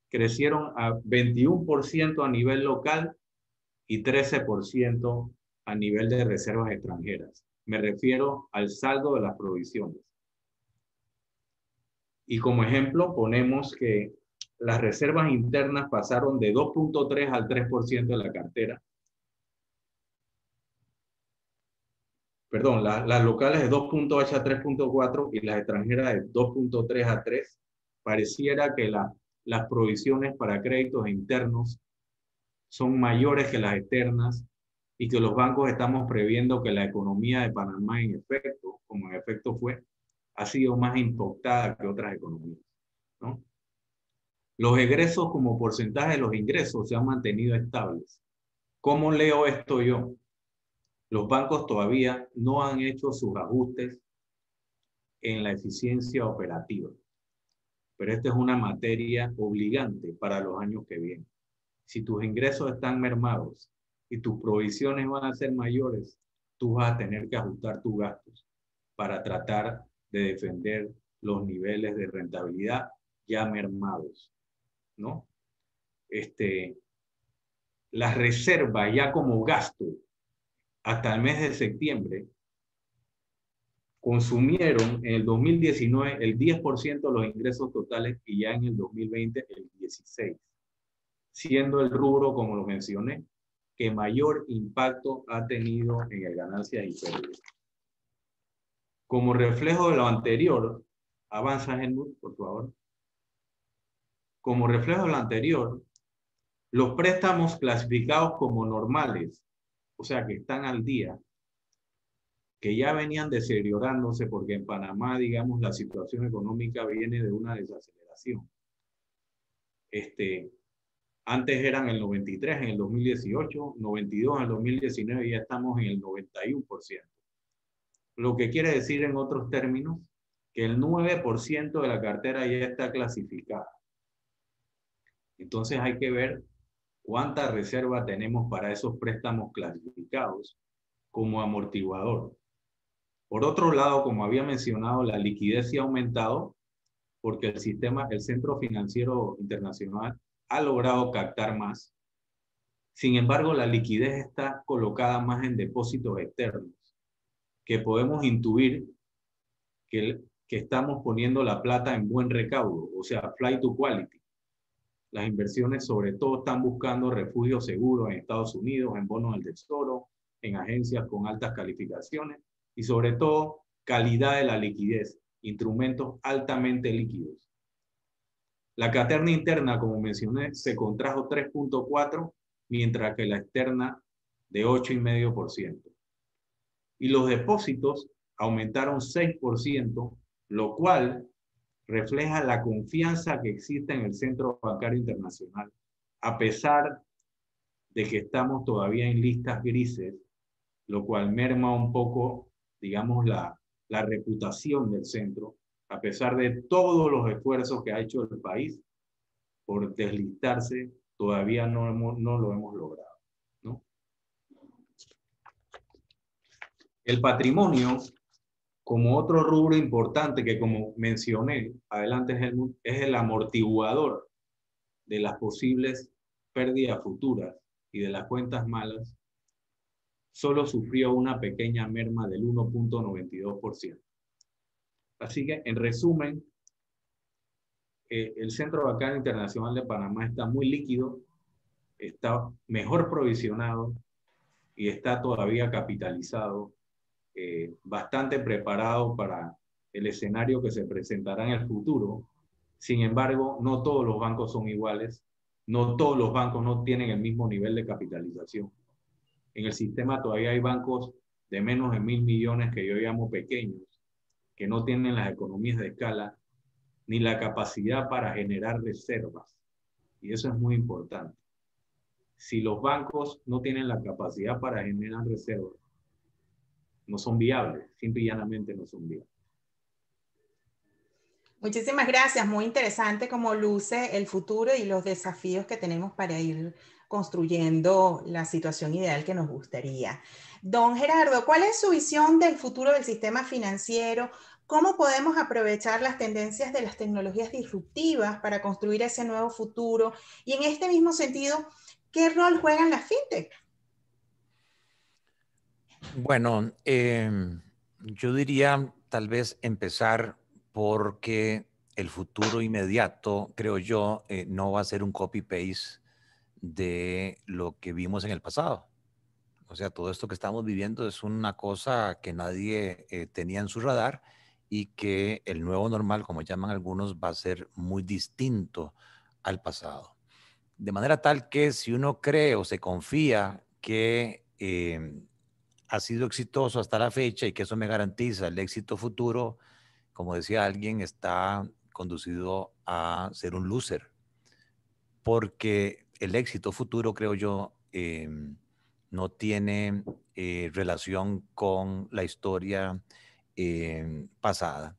crecieron a 21% a nivel local y 13% a nivel de reservas extranjeras. Me refiero al saldo de las provisiones. Y como ejemplo ponemos que las reservas internas pasaron de 2.3 al 3% de la cartera. Perdón, las locales de 2.8 a 3.4 y las extranjeras de 2.3 a 3. Pareciera que las provisiones para créditos internos son mayores que las externas y que los bancos estamos previendo que la economía de Panamá en efecto, como en efecto fue, ha sido más impactada que otras economías, ¿no? Los egresos como porcentaje de los ingresos se han mantenido estables. ¿Cómo leo esto yo? Los bancos todavía no han hecho sus ajustes en la eficiencia operativa, pero esta es una materia obligante para los años que vienen. Si tus ingresos están mermados y tus provisiones van a ser mayores, tú vas a tener que ajustar tus gastos para tratar de defender los niveles de rentabilidad ya mermados, ¿no? Las reservas ya como gasto hasta el mes de septiembre consumieron en el 2019 el 10% de los ingresos totales y ya en el 2020 el 16%, siendo el rubro, como lo mencioné, que mayor impacto ha tenido en el ganancias y pérdidas. Como reflejo de lo anterior, avanza Helmut, por favor. Como reflejo de lo anterior, los préstamos clasificados como normales, o sea, que están al día, que ya venían deteriorándose porque en Panamá, digamos, la situación económica viene de una desaceleración. Antes eran el 93 en el 2018, 92 en el 2019 y ya estamos en el 91%. Lo que quiere decir en otros términos que el 9% de la cartera ya está clasificada. Entonces hay que ver cuánta reserva tenemos para esos préstamos clasificados como amortiguador. Por otro lado, como había mencionado, la liquidez sí ha aumentado porque el Centro Financiero Internacional ha logrado captar más. Sin embargo, la liquidez está colocada más en depósitos externos, que podemos intuir que estamos poniendo la plata en buen recaudo, o sea, flight to quality. Las inversiones sobre todo están buscando refugios seguros en Estados Unidos, en bonos del tesoro, en agencias con altas calificaciones y sobre todo calidad de la liquidez, instrumentos altamente líquidos. La cartera interna, como mencioné, se contrajo 3.4%, mientras que la externa de 8,5%. Y los depósitos aumentaron 6%, lo cual refleja la confianza que existe en el Centro Bancario Internacional, a pesar de que estamos todavía en listas grises, lo cual merma un poco, digamos, la reputación del centro, a pesar de todos los esfuerzos que ha hecho el país por deslistarse, todavía no lo hemos logrado, ¿no? El patrimonio, como otro rubro importante que, como mencioné, adelante Helmut, es el amortiguador de las posibles pérdidas futuras y de las cuentas malas, solo sufrió una pequeña merma del 1.92%. Así que, en resumen, el Centro Bancario Internacional de Panamá está muy líquido, está mejor provisionado y está todavía capitalizado, bastante preparado para el escenario que se presentará en el futuro. Sin embargo, no todos los bancos son iguales, no todos los bancos no tienen el mismo nivel de capitalización. En el sistema todavía hay bancos de menos de 1.000 millones que yo llamo pequeños, que no tienen las economías de escala ni la capacidad para generar reservas. Y eso es muy importante. Si los bancos no tienen la capacidad para generar reservas, no son viables, simple y llanamente no son viables. Muchísimas gracias, muy interesante cómo luce el futuro y los desafíos que tenemos para ir construyendo la situación ideal que nos gustaría. Don Gerardo, ¿cuál es su visión del futuro del sistema financiero? ¿Cómo podemos aprovechar las tendencias de las tecnologías disruptivas para construir ese nuevo futuro? Y en este mismo sentido, ¿qué rol juegan las fintech? Bueno, yo diría tal vez empezar porque el futuro inmediato, creo yo, no va a ser un copy-paste de lo que vimos en el pasado. O sea, todo esto que estamos viviendo es una cosa que nadie tenía en su radar y que el nuevo normal, como llaman algunos, va a ser muy distinto al pasado. De manera tal que si uno cree o se confía que ha sido exitoso hasta la fecha y que eso me garantiza el éxito futuro, como decía alguien, está conducido a ser un loser. Porque el éxito futuro, creo yo, no tiene relación con la historia pasada.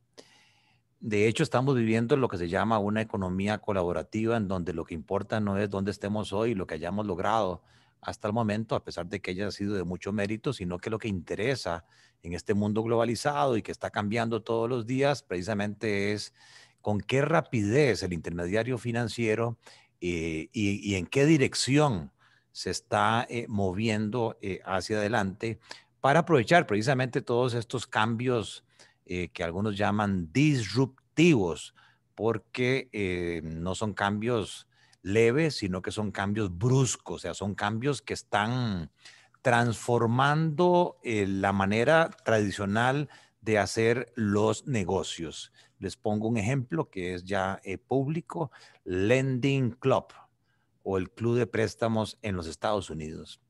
De hecho, estamos viviendo lo que se llama una economía colaborativa, en donde lo que importa no es dónde estemos hoy, lo que hayamos logrado hasta el momento, a pesar de que haya sido de mucho mérito, sino que lo que interesa en este mundo globalizado y que está cambiando todos los días, precisamente es con qué rapidez el intermediario financiero y en qué dirección se está moviendo hacia adelante para aprovechar precisamente todos estos cambios que algunos llaman disruptivos, porque no son cambios leves, sino que son cambios bruscos, o sea, son cambios que están transformando la manera tradicional de hacer los negocios. Les pongo un ejemplo que es ya público, Lending Club o el Club de Préstamos en los Estados Unidos.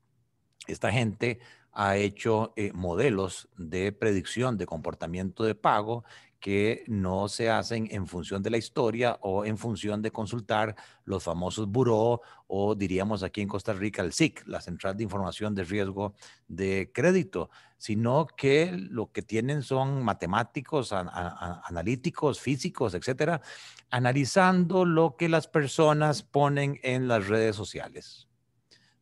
Esta gente ha hecho modelos de predicción de comportamiento de pago que no se hacen en función de la historia o en función de consultar los famosos buró o diríamos aquí en Costa Rica el SIC, la Central de Información de Riesgo de Crédito, sino que lo que tienen son matemáticos, analíticos, físicos, etcétera, analizando lo que las personas ponen en las redes sociales,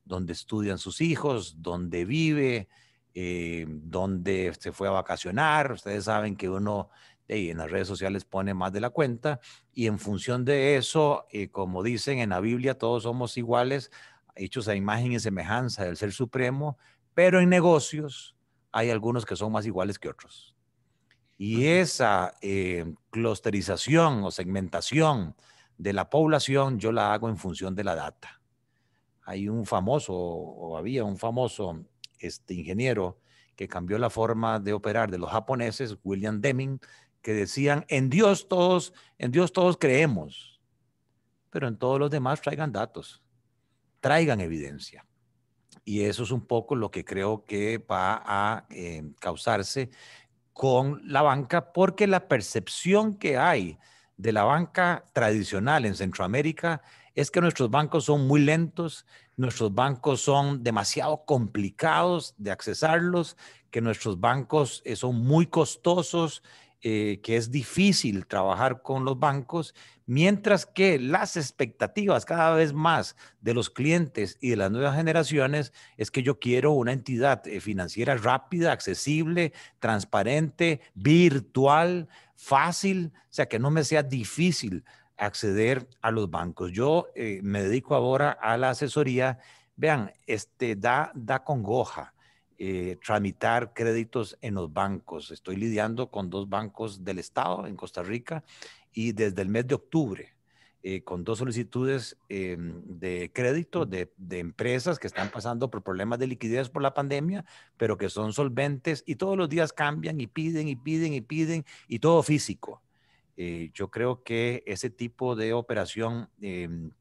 donde estudian sus hijos, donde vive, donde se fue a vacacionar. Ustedes saben que uno en las redes sociales pone más de la cuenta y en función de eso, como dicen en la Biblia, todos somos iguales, hechos a imagen y semejanza del Ser Supremo, pero en negocios hay algunos que son más iguales que otros. Y esa clusterización o segmentación de la población yo la hago en función de la data. Hay un famoso, o había un famoso ingeniero que cambió la forma de operar de los japoneses, William Deming, que decían, en Dios todos creemos, pero en todos los demás traigan datos, traigan evidencia. Y eso es un poco lo que creo que va a causarse con la banca, porque la percepción que hay de la banca tradicional en Centroamérica es que nuestros bancos son muy lentos, nuestros bancos son demasiado complicados de accesarlos, que nuestros bancos son muy costosos, que es difícil trabajar con los bancos, mientras que las expectativas cada vez más de los clientes y de las nuevas generaciones es que yo quiero una entidad financiera rápida, accesible, transparente, virtual, fácil, o sea, que no me sea difícil acceder a los bancos. Yo me dedico ahora a la asesoría. Vean, da congoja tramitar créditos en los bancos. Estoy lidiando con 2 bancos del Estado en Costa Rica y desde el mes de octubre, con 2 solicitudes de crédito de empresas que están pasando por problemas de liquidez por la pandemia, pero que son solventes y todos los días cambian y piden y piden y piden y todo físico. Yo creo que ese tipo de operación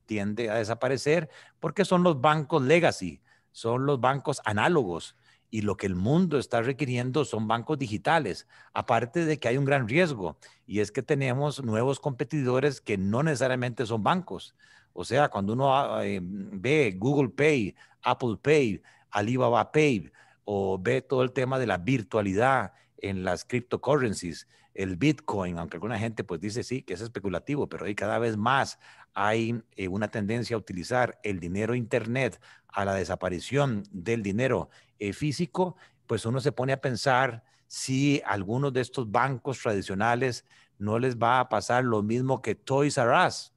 tiende a desaparecer porque son los bancos legacy, son los bancos análogos y lo que el mundo está requiriendo son bancos digitales, aparte de que hay un gran riesgo y es que tenemos nuevos competidores que no necesariamente son bancos. O sea, cuando uno ve Google Pay, Apple Pay, Alibaba Pay o ve todo el tema de la virtualidad en las cryptocurrencies, el Bitcoin, aunque alguna gente pues dice sí, que es especulativo, pero ahí cada vez más hay una tendencia a utilizar el dinero internet a la desaparición del dinero físico, pues uno se pone a pensar si algunos de estos bancos tradicionales no les va a pasar lo mismo que Toys R Us.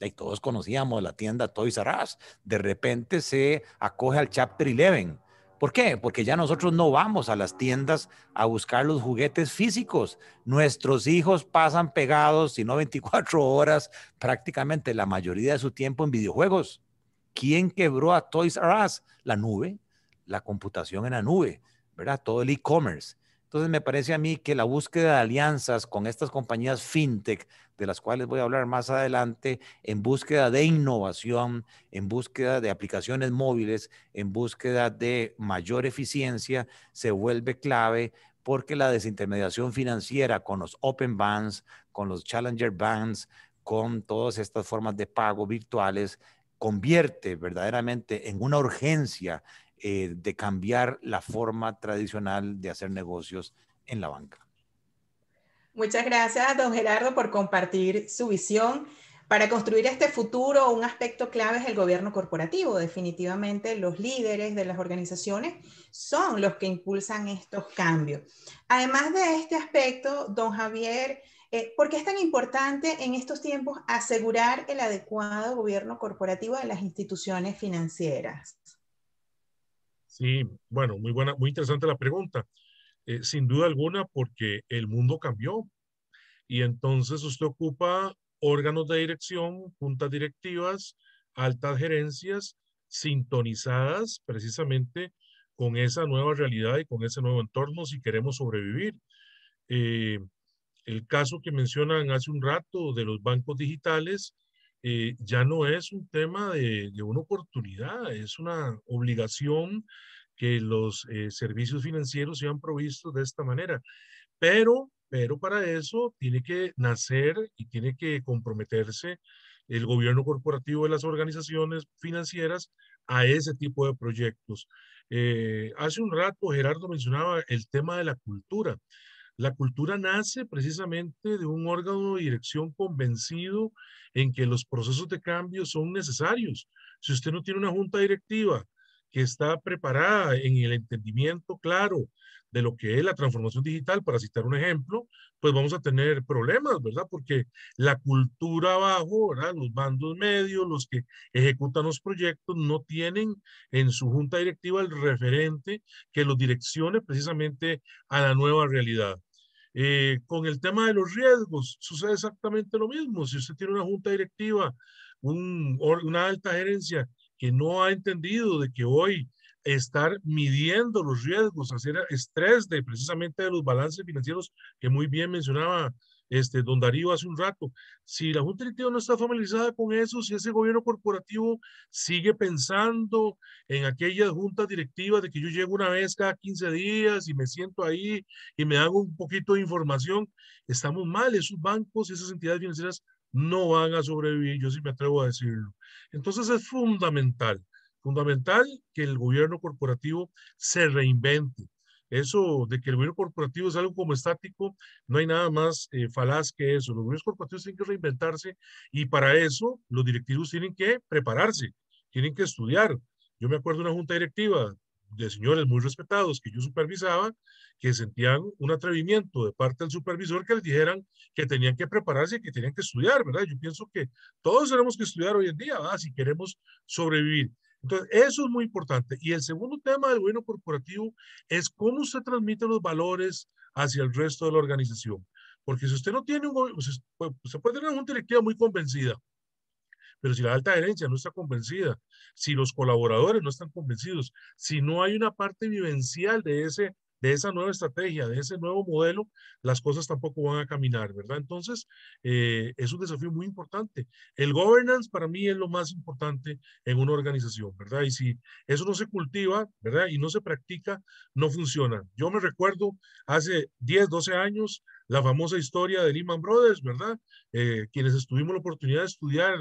Y todos conocíamos la tienda Toys R Us. De repente se acoge al Chapter 11. ¿Por qué? Porque ya nosotros no vamos a las tiendas a buscar los juguetes físicos. Nuestros hijos pasan pegados, si no 24 horas, prácticamente la mayoría de su tiempo en videojuegos. ¿Quién quebró a Toys R Us? La nube, la computación en la nube, ¿verdad? Todo el e-commerce. Entonces me parece a mí que la búsqueda de alianzas con estas compañías fintech, de las cuales voy a hablar más adelante, en búsqueda de innovación, en búsqueda de aplicaciones móviles, en búsqueda de mayor eficiencia, se vuelve clave porque la desintermediación financiera con los open banks, con los challenger banks, con todas estas formas de pago virtuales, convierte verdaderamente en una urgencia de cambiar la forma tradicional de hacer negocios en la banca. Muchas gracias, don Gerardo, por compartir su visión. Para construir este futuro, un aspecto clave es el gobierno corporativo. Definitivamente los líderes de las organizaciones son los que impulsan estos cambios. Además de este aspecto, don Javier, ¿por qué es tan importante en estos tiempos asegurar el adecuado gobierno corporativo de las instituciones financieras? Sí, bueno, muy buena, muy interesante la pregunta. Sin duda alguna, porque el mundo cambió y entonces usted ocupa órganos de dirección, juntas directivas altas gerencias sintonizadas precisamente con esa nueva realidad y con ese nuevo entorno si queremos sobrevivir. Eh, el caso que mencionan hace un rato de los bancos digitales ya no es un tema de una oportunidad, es una obligación que los servicios financieros sean provistos de esta manera. Pero para eso tiene que nacer y tiene que comprometerse el gobierno corporativo de las organizaciones financieras a ese tipo de proyectos. Hace un rato Gerardo mencionaba el tema de la cultura. La cultura nace precisamente de un órgano de dirección convencido en que los procesos de cambio son necesarios. Si usted no tiene una junta directiva que está preparada en el entendimiento claro de lo que es la transformación digital, para citar un ejemplo, pues vamos a tener problemas, ¿verdad? Porque la cultura abajo, ¿verdad? Los bandos medios, los que ejecutan los proyectos, no tienen en su junta directiva el referente que los direccione precisamente a la nueva realidad. Con el tema de los riesgos, sucede exactamente lo mismo. Si usted tiene una junta directiva, una alta gerencia que no ha entendido de que hoy estar midiendo los riesgos, hacer estrés de precisamente de los balances financieros que muy bien mencionaba don Darío hace un rato. Si la junta directiva no está familiarizada con eso, si ese gobierno corporativo sigue pensando en aquellas juntas directivas de que yo llego una vez cada 15 días y me siento ahí y me hago un poquito de información, estamos mal. Esos bancos y esas entidades financieras no van a sobrevivir, yo sí me atrevo a decirlo. Entonces es fundamental que el gobierno corporativo se reinvente. Eso de que el gobierno corporativo es algo como estático, no hay nada más falaz que eso. Los gobiernos corporativos tienen que reinventarse y para eso los directivos tienen que prepararse, tienen que estudiar. Yo me acuerdo de una junta directiva de señores muy respetados que yo supervisaba, que sentían un atrevimiento de parte del supervisor que les dijeran que tenían que prepararse y que tenían que estudiar, ¿verdad? Yo pienso que todos tenemos que estudiar hoy en día, ¿verdad? Si queremos sobrevivir. Entonces, eso es muy importante. Y el segundo tema del gobierno corporativo es cómo se transmiten los valores hacia el resto de la organización. Porque si usted no tiene se puede tener una junta directiva muy convencida, pero si la alta gerencia no está convencida, si los colaboradores no están convencidos, si no hay una parte vivencial de esa nueva estrategia, de ese nuevo modelo, las cosas tampoco van a caminar, ¿verdad? Entonces, es un desafío muy importante. El governance para mí es lo más importante en una organización, ¿verdad? Y si eso no se cultiva, ¿verdad? Y no se practica, no funciona. Yo me recuerdo hace 10, 12 años, la famosa historia de Lehman Brothers, ¿verdad? Quienes tuvimos la oportunidad de estudiar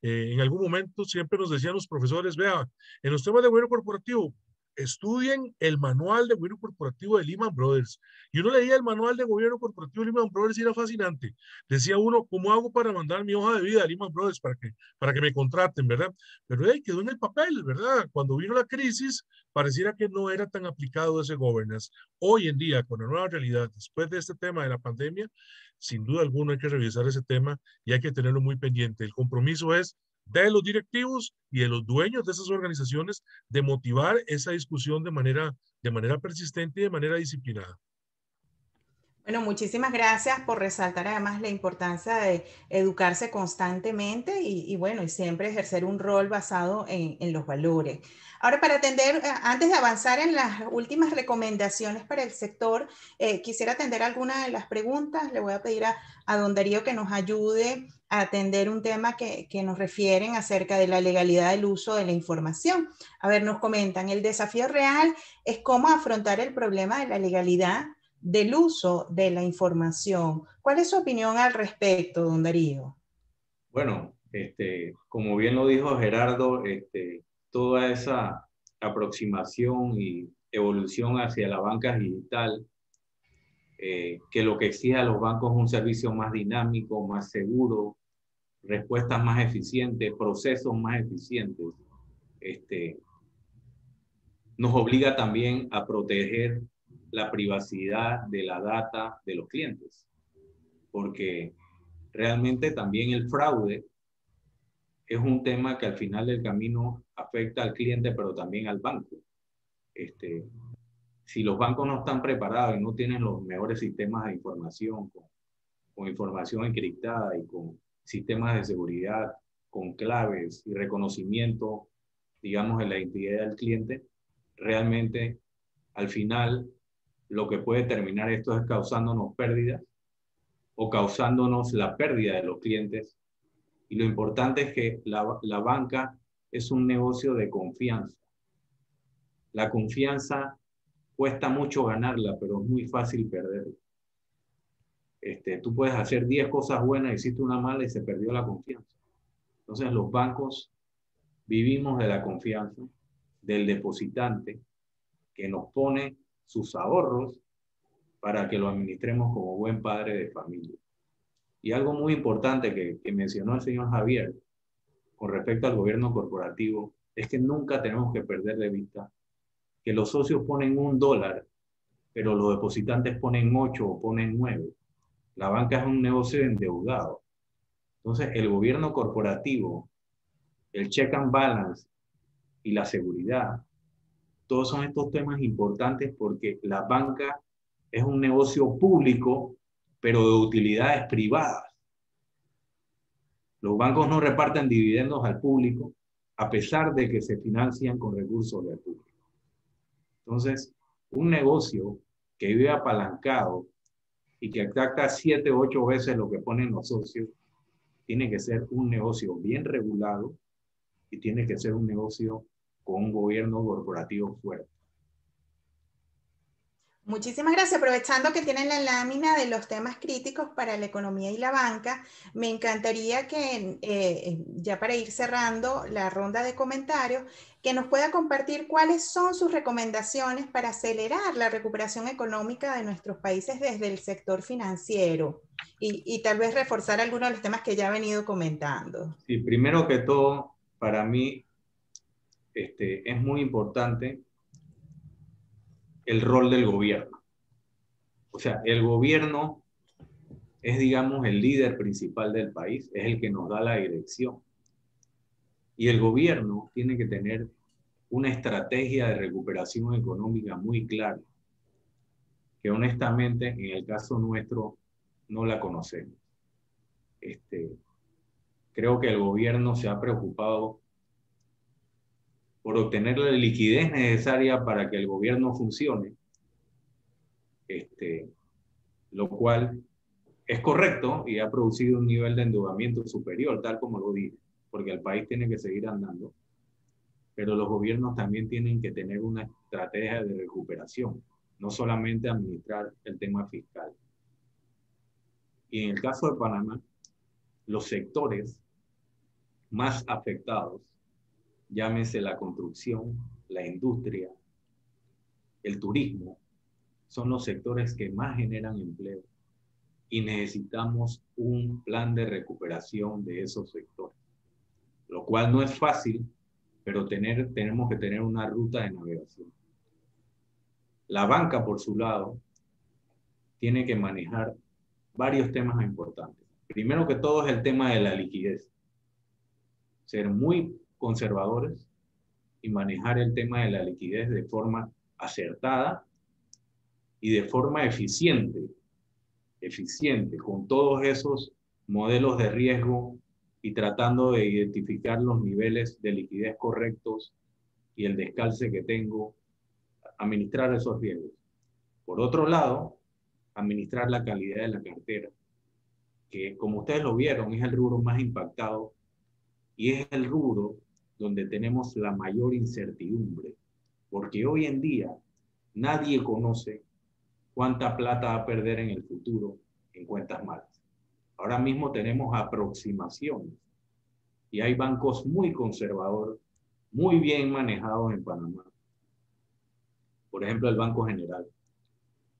en algún momento siempre nos decían los profesores, vea, en los temas de gobierno corporativo, estudien el manual de gobierno corporativo de Lehman Brothers. Y uno leía el manual de gobierno corporativo de Lehman Brothers y era fascinante. Decía uno, ¿cómo hago para mandar mi hoja de vida a Lehman Brothers para que me contraten, verdad? Pero quedó en el papel, ¿verdad? Cuando vino la crisis, pareciera que no era tan aplicado ese governance. Hoy en día, con la nueva realidad, después de este tema de la pandemia, sin duda alguna hay que revisar ese tema y hay que tenerlo muy pendiente. El compromiso es de los directivos y de los dueños de esas organizaciones de motivar esa discusión de manera persistente y de manera disciplinada. Bueno, muchísimas gracias por resaltar además la importancia de educarse constantemente y bueno, y siempre ejercer un rol basado en los valores. Ahora, para atender, antes de avanzar en las últimas recomendaciones para el sector, quisiera atender algunas de las preguntas. Le voy a pedir a don Darío que nos ayude a atender un tema que nos refieren acerca de la legalidad del uso de la información. A ver, nos comentan, el desafío real es cómo afrontar el problema de la legalidad del uso de la información. ¿Cuál es su opinión al respecto, don Darío? Bueno, como bien lo dijo Gerardo, toda esa aproximación y evolución hacia la banca digital, que lo que exige a los bancos es un servicio más dinámico, más seguro, respuestas más eficientes, procesos más eficientes, nos obliga también a proteger la privacidad de la data de los clientes, porque realmente también el fraude es un tema que al final del camino afecta al cliente, pero también al banco. Si los bancos no están preparados y no tienen los mejores sistemas de información, con información encriptada y con sistemas de seguridad con claves y reconocimiento, digamos, de la identidad del cliente, realmente al final lo que puede terminar esto es causándonos pérdidas o causándonos la pérdida de los clientes. Y lo importante es que la banca es un negocio de confianza. La confianza cuesta mucho ganarla, pero es muy fácil perderla. Tú puedes hacer 10 cosas buenas, hiciste una mala y se perdió la confianza. Entonces los bancos vivimos de la confianza del depositante que nos pone sus ahorros para que lo administremos como buen padre de familia. Y algo muy importante que mencionó el señor Javier con respecto al gobierno corporativo es que nunca tenemos que perder de vista que los socios ponen $1, pero los depositantes ponen 8 o ponen 9. La banca es un negocio endeudado. Entonces, el gobierno corporativo, el check and balance y la seguridad, todos son estos temas importantes porque la banca es un negocio público, pero de utilidades privadas. Los bancos no reparten dividendos al público, a pesar de que se financian con recursos del público. Entonces, un negocio que vive apalancado y que ataca 7 o 8 veces lo que ponen los socios, tiene que ser un negocio bien regulado y tiene que ser un negocio con un gobierno corporativo fuerte. Muchísimas gracias. Aprovechando que tienen la lámina de los temas críticos para la economía y la banca, me encantaría que, ya para ir cerrando la ronda de comentarios, que nos pueda compartir cuáles son sus recomendaciones para acelerar la recuperación económica de nuestros países desde el sector financiero y tal vez reforzar algunos de los temas que ya ha venido comentando. Sí, primero que todo, para mí es muy importante el rol del gobierno. O sea, el gobierno es, digamos, el líder principal del país, es el que nos da la dirección. Y el gobierno tiene que tener una estrategia de recuperación económica muy clara, que honestamente en el caso nuestro no la conocemos. Creo que el gobierno se ha preocupado por obtener la liquidez necesaria para que el gobierno funcione, lo cual es correcto y ha producido un nivel de endeudamiento superior, tal como lo dije, porque el país tiene que seguir andando, pero los gobiernos también tienen que tener una estrategia de recuperación, no solamente administrar el tema fiscal. Y en el caso de Panamá, los sectores más afectados, llámese la construcción, la industria, el turismo, son los sectores que más generan empleo y necesitamos un plan de recuperación de esos sectores, lo cual no es fácil, pero tenemos que tener una ruta de navegación. La banca, por su lado, tiene que manejar varios temas importantes. Primero que todo es el tema de la liquidez. Ser muy conservadores y manejar el tema de la liquidez de forma acertada y de forma eficiente, con todos esos modelos de riesgo y tratando de identificar los niveles de liquidez correctos y el descalce que tengo, administrar esos riesgos. Por otro lado, administrar la calidad de la cartera, que como ustedes lo vieron, es el rubro más impactado y es el rubro donde tenemos la mayor incertidumbre, porque hoy en día nadie conoce cuánta plata va a perder en el futuro en cuentas malas. Ahora mismo tenemos aproximaciones y hay bancos muy conservadores, muy bien manejados en Panamá. Por ejemplo, el Banco General,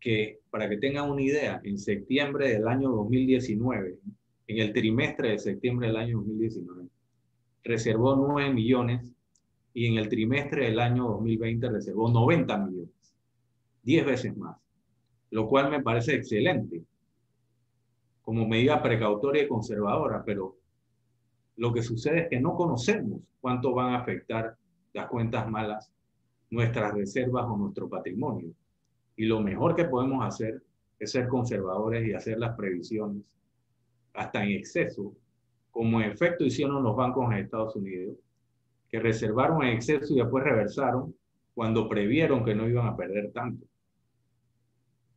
que para que tengan una idea, en septiembre del año 2019, en el trimestre de septiembre del año 2019, reservó 9 millones y en el trimestre del año 2020 reservó 90 millones, 10 veces más, lo cual me parece excelente como medida precautoria y conservadora, pero lo que sucede es que no conocemos cuánto van a afectar las cuentas malas, nuestras reservas o nuestro patrimonio. Y lo mejor que podemos hacer es ser conservadores y hacer las previsiones hasta en exceso como en efecto hicieron los bancos en Estados Unidos, que reservaron en exceso y después reversaron cuando previeron que no iban a perder tanto.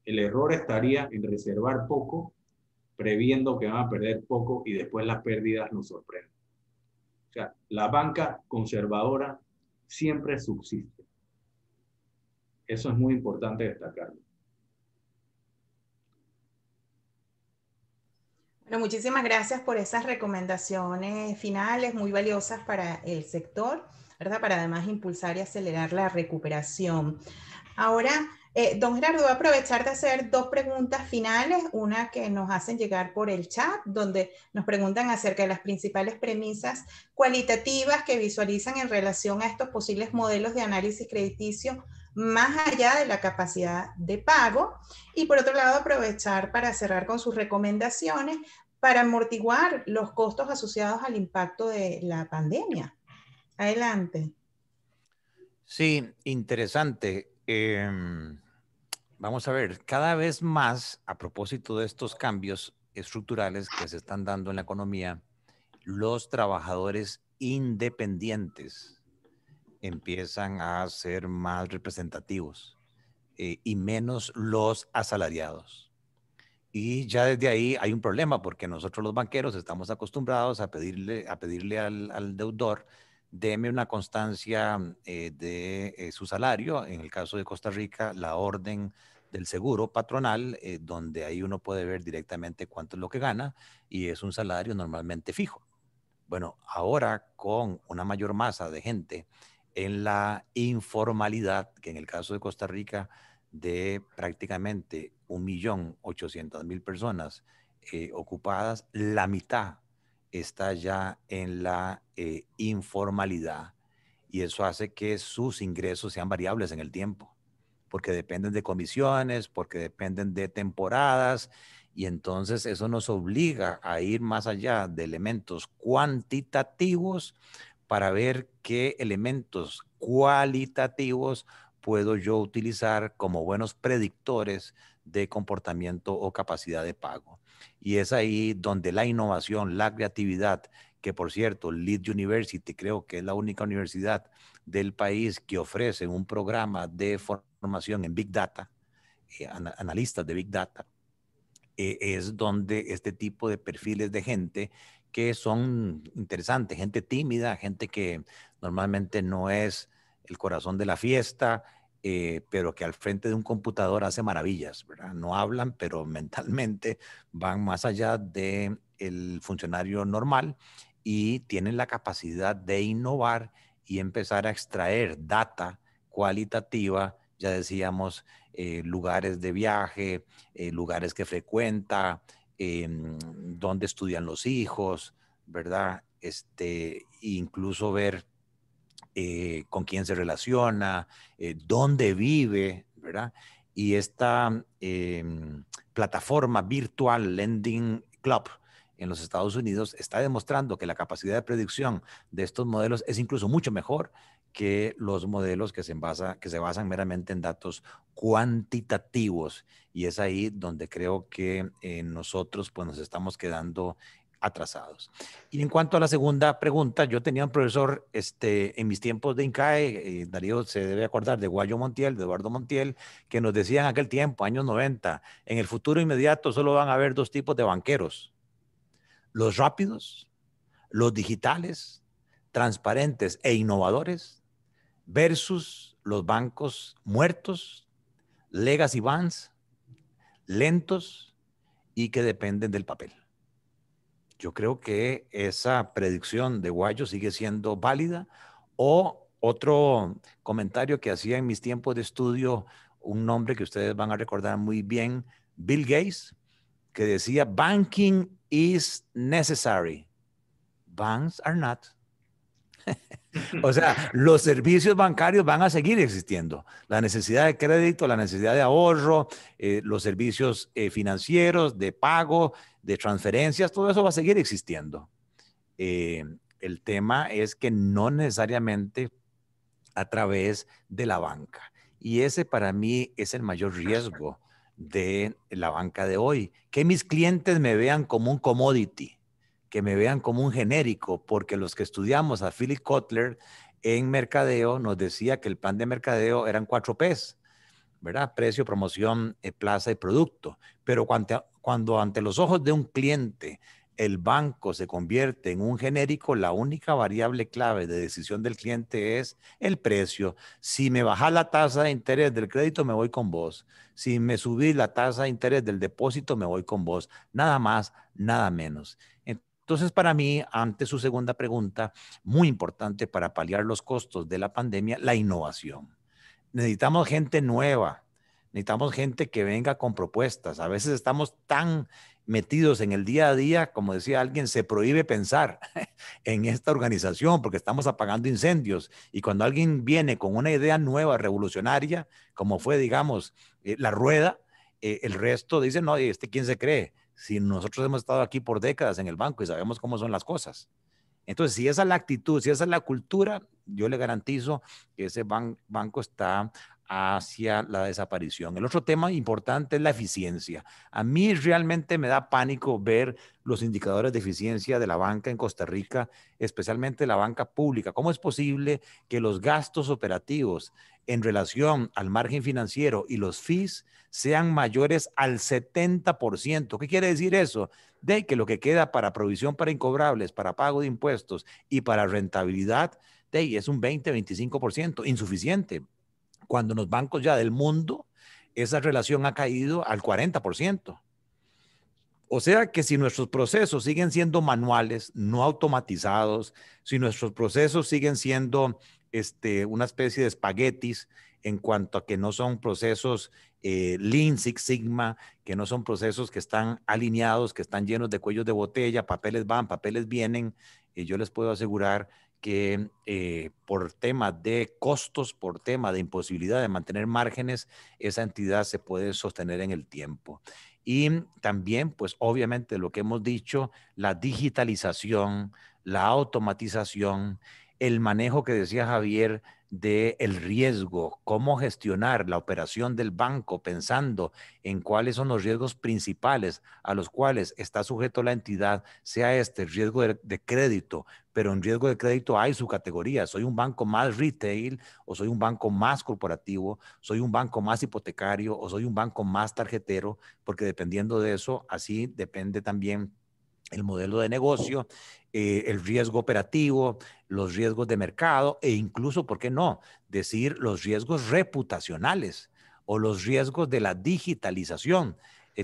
El error estaría en reservar poco, previendo que van a perder poco y después las pérdidas nos sorprenden. O sea, la banca conservadora siempre subsiste. Eso es muy importante destacarlo. Bueno, muchísimas gracias por esas recomendaciones finales muy valiosas para el sector, ¿verdad? Para además impulsar y acelerar la recuperación. Ahora, don Gerardo, voy a aprovechar de hacer dos preguntas finales, una que nos hacen llegar por el chat, donde nos preguntan acerca de las principales premisas cualitativas que visualizan en relación a estos posibles modelos de análisis crediticio más allá de la capacidad de pago. Y por otro lado, aprovechar para cerrar con sus recomendaciones para amortiguar los costos asociados al impacto de la pandemia. Adelante. Sí, interesante. Vamos a ver, cada vez más, a propósito de estos cambios estructurales que se están dando en la economía, los trabajadores independientes empiezan a ser más representativos y menos los asalariados. Y ya desde ahí hay un problema porque nosotros los banqueros estamos acostumbrados a pedirle al deudor, deme una constancia de su salario. En el caso de Costa Rica, la orden del seguro patronal, donde ahí uno puede ver directamente cuánto es lo que gana y es un salario normalmente fijo. Bueno, ahora con una mayor masa de gente en la informalidad, que en el caso de Costa Rica, de prácticamente 1.800.000 personas ocupadas, la mitad está ya en la informalidad y eso hace que sus ingresos sean variables en el tiempo, porque dependen de comisiones, porque dependen de temporadas y entonces eso nos obliga a ir más allá de elementos cuantitativos para ver qué elementos cualitativos puedo yo utilizar como buenos predictores de comportamiento o capacidad de pago. Y es ahí donde la innovación, la creatividad, que por cierto, Lead University creo que es la única universidad del país que ofrece un programa de formación en Big Data, analistas de Big Data, es donde este tipo de perfiles de gente que son interesantes, gente tímida, gente que normalmente no es el corazón de la fiesta, pero que al frente de un computador hace maravillas, ¿verdad? No hablan, pero mentalmente van más allá del funcionario normal y tienen la capacidad de innovar y empezar a extraer data cualitativa, ya decíamos, lugares de viaje, lugares que frecuenta, dónde estudian los hijos, ¿verdad? Incluso ver con quién se relaciona, dónde vive, ¿verdad? Y esta plataforma virtual Lending Club en los Estados Unidos está demostrando que la capacidad de predicción de estos modelos es incluso mucho mejor que los modelos que se basan meramente en datos cuantitativos. Y es ahí donde creo que nosotros pues, nos estamos quedando atrasados. Y en cuanto a la segunda pregunta, yo tenía un profesor en mis tiempos de INCAE, Darío se debe acordar de Guayo Montiel, de Eduardo Montiel, que nos decía en aquel tiempo, años 90, en el futuro inmediato solo van a haber dos tipos de banqueros, los rápidos, los digitales, transparentes e innovadores, versus los bancos muertos, legacy banks, lentos y que dependen del papel. Yo creo que esa predicción de Guayo sigue siendo válida. O otro comentario que hacía en mis tiempos de estudio, un nombre que ustedes van a recordar muy bien, Bill Gates, que decía, banking is necessary, banks are not. O sea, los servicios bancarios van a seguir existiendo. La necesidad de crédito, la necesidad de ahorro, los servicios financieros, de pago, de transferencias, todo eso va a seguir existiendo. El tema es que no necesariamente a través de la banca. Y ese para mí es el mayor riesgo de la banca de hoy. Que mis clientes me vean como un commodity, que me vean como un genérico, porque los que estudiamos a Philip Kotler en mercadeo nos decía que el plan de mercadeo eran 4 Ps, ¿verdad? Precio, promoción, plaza y producto. Pero cuando ante los ojos de un cliente el banco se convierte en un genérico, la única variable clave de decisión del cliente es el precio. Si me bajas la tasa de interés del crédito, me voy con vos. Si me subís la tasa de interés del depósito, me voy con vos. Nada más, nada menos. Entonces, para mí, ante su segunda pregunta, muy importante para paliar los costos de la pandemia, la innovación. Necesitamos gente nueva, necesitamos gente que venga con propuestas. A veces estamos tan metidos en el día a día, como decía alguien, se prohíbe pensar en esta organización porque estamos apagando incendios. Y cuando alguien viene con una idea nueva, revolucionaria, como fue, digamos, la rueda, el resto dice, no, ¿quién se cree? Si nosotros hemos estado aquí por décadas en el banco y sabemos cómo son las cosas. Entonces, si esa es la actitud, si esa es la cultura, yo le garantizo que ese banco está hacia la desaparición. El otro tema importante es la eficiencia. A mí realmente me da pánico ver los indicadores de eficiencia de la banca en Costa Rica, especialmente la banca pública. ¿Cómo es posible que los gastos operativos en relación al margen financiero y los fees sean mayores al 70%? ¿Qué quiere decir eso? De que lo que queda para provisión para incobrables, para pago de impuestos y para rentabilidad, es un 20-25%, insuficiente. Cuando en los bancos ya del mundo, esa relación ha caído al 40%. O sea que si nuestros procesos siguen siendo manuales, no automatizados, si nuestros procesos siguen siendo una especie de espaguetis en cuanto a que no son procesos Lean Six Sigma, que no son procesos que están alineados, que están llenos de cuellos de botella, papeles van, papeles vienen, yo les puedo asegurar que por tema de costos, por tema de imposibilidad de mantener márgenes, esa entidad se puede sostener en el tiempo. Y también, pues obviamente lo que hemos dicho, la digitalización, la automatización, el manejo que decía Javier del riesgo, cómo gestionar la operación del banco pensando en cuáles son los riesgos principales a los cuales está sujeto la entidad, sea el riesgo de crédito, pero en riesgo de crédito hay su categoría. Soy un banco más retail o soy un banco más corporativo, soy un banco más hipotecario o soy un banco más tarjetero, porque dependiendo de eso, así depende también el modelo de negocio, el riesgo operativo, los riesgos de mercado e incluso, ¿por qué no?, decir los riesgos reputacionales o los riesgos de la digitalización,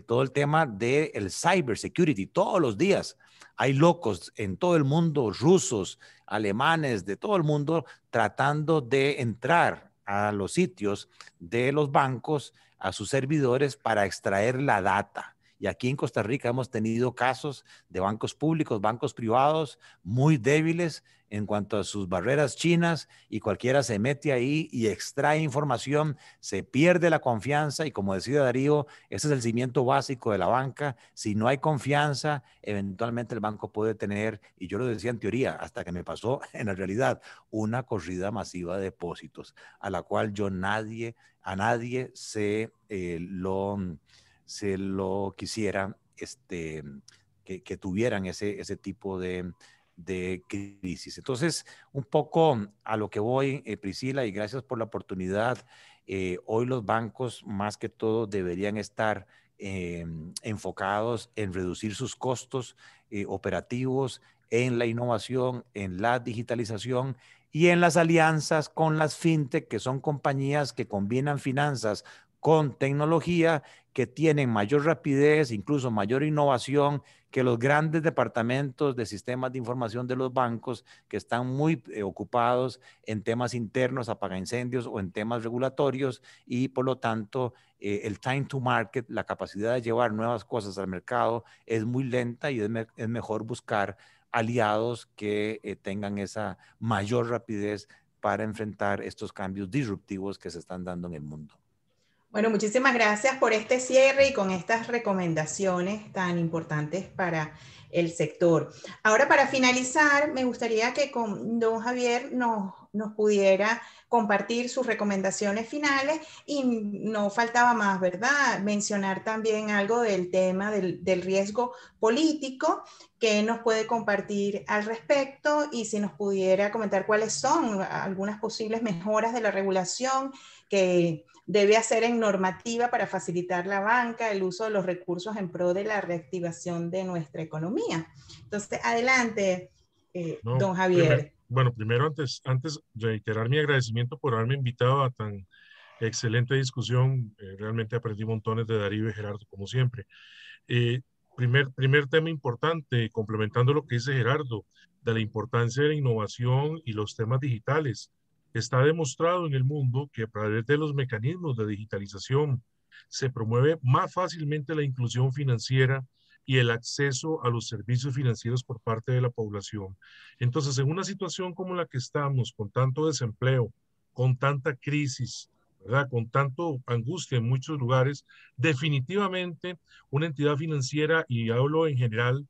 todo el tema del cybersecurity. Todos los días hay locos en todo el mundo, rusos, alemanes, de todo el mundo, tratando de entrar a los sitios de los bancos, a sus servidores para extraer la data. Y aquí en Costa Rica hemos tenido casos de bancos públicos, bancos privados, muy débiles en cuanto a sus barreras chinas, y cualquiera se mete ahí y extrae información, se pierde la confianza y, como decía Darío, ese es el cimiento básico de la banca. Si no hay confianza, eventualmente el banco puede tener, y yo lo decía en teoría, hasta que me pasó en la realidad, una corrida masiva de depósitos, a la cual a nadie se lo quisiera que tuvieran ese tipo de crisis. Entonces, un poco a lo que voy, Priscila, y gracias por la oportunidad. Hoy los bancos, más que todo, deberían estar enfocados en reducir sus costos operativos, en la innovación, en la digitalización y en las alianzas con las fintech, que son compañías que combinan finanzas con tecnología, que tienen mayor rapidez, incluso mayor innovación que los grandes departamentos de sistemas de información de los bancos, que están muy ocupados en temas internos, apagaincendios o en temas regulatorios, y por lo tanto el time to market, la capacidad de llevar nuevas cosas al mercado, es muy lenta, y es mejor buscar aliados que tengan esa mayor rapidez para enfrentar estos cambios disruptivos que se están dando en el mundo. Bueno, muchísimas gracias por este cierre y con estas recomendaciones tan importantes para el sector. Ahora, para finalizar, me gustaría que con don Javier nos nos pudiera compartir sus recomendaciones finales y no faltaba más, ¿verdad? Mencionar también algo del tema del riesgo político que nos puede compartir al respecto y si nos pudiera comentar cuáles son algunas posibles mejoras de la regulación que debe hacer en normativa para facilitar la banca, el uso de los recursos en pro de la reactivación de nuestra economía. Entonces, adelante, don Javier. Bueno, primero antes reiterar mi agradecimiento por haberme invitado a tan excelente discusión. Realmente aprendí montones de Darío y Gerardo, como siempre. Primer tema importante, complementando lo que dice Gerardo, de la importancia de la innovación y los temas digitales. Está demostrado en el mundo que a través de los mecanismos de digitalización se promueve más fácilmente la inclusión financiera y el acceso a los servicios financieros por parte de la población. Entonces, en una situación como la que estamos, con tanto desempleo, con tanta crisis, ¿verdad? Con tanto angustia en muchos lugares, definitivamente una entidad financiera, y hablo en general,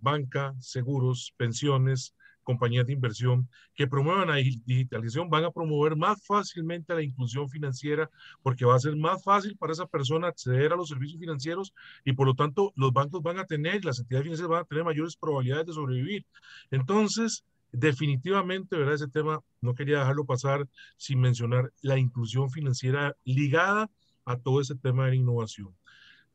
banca, seguros, pensiones, compañías de inversión, que promuevan la digitalización, van a promover más fácilmente la inclusión financiera, porque va a ser más fácil para esa persona acceder a los servicios financieros y por lo tanto los bancos van a tener, las entidades financieras van a tener mayores probabilidades de sobrevivir. Entonces, definitivamente, ¿verdad? Ese tema no quería dejarlo pasar sin mencionar la inclusión financiera ligada a todo ese tema de la innovación.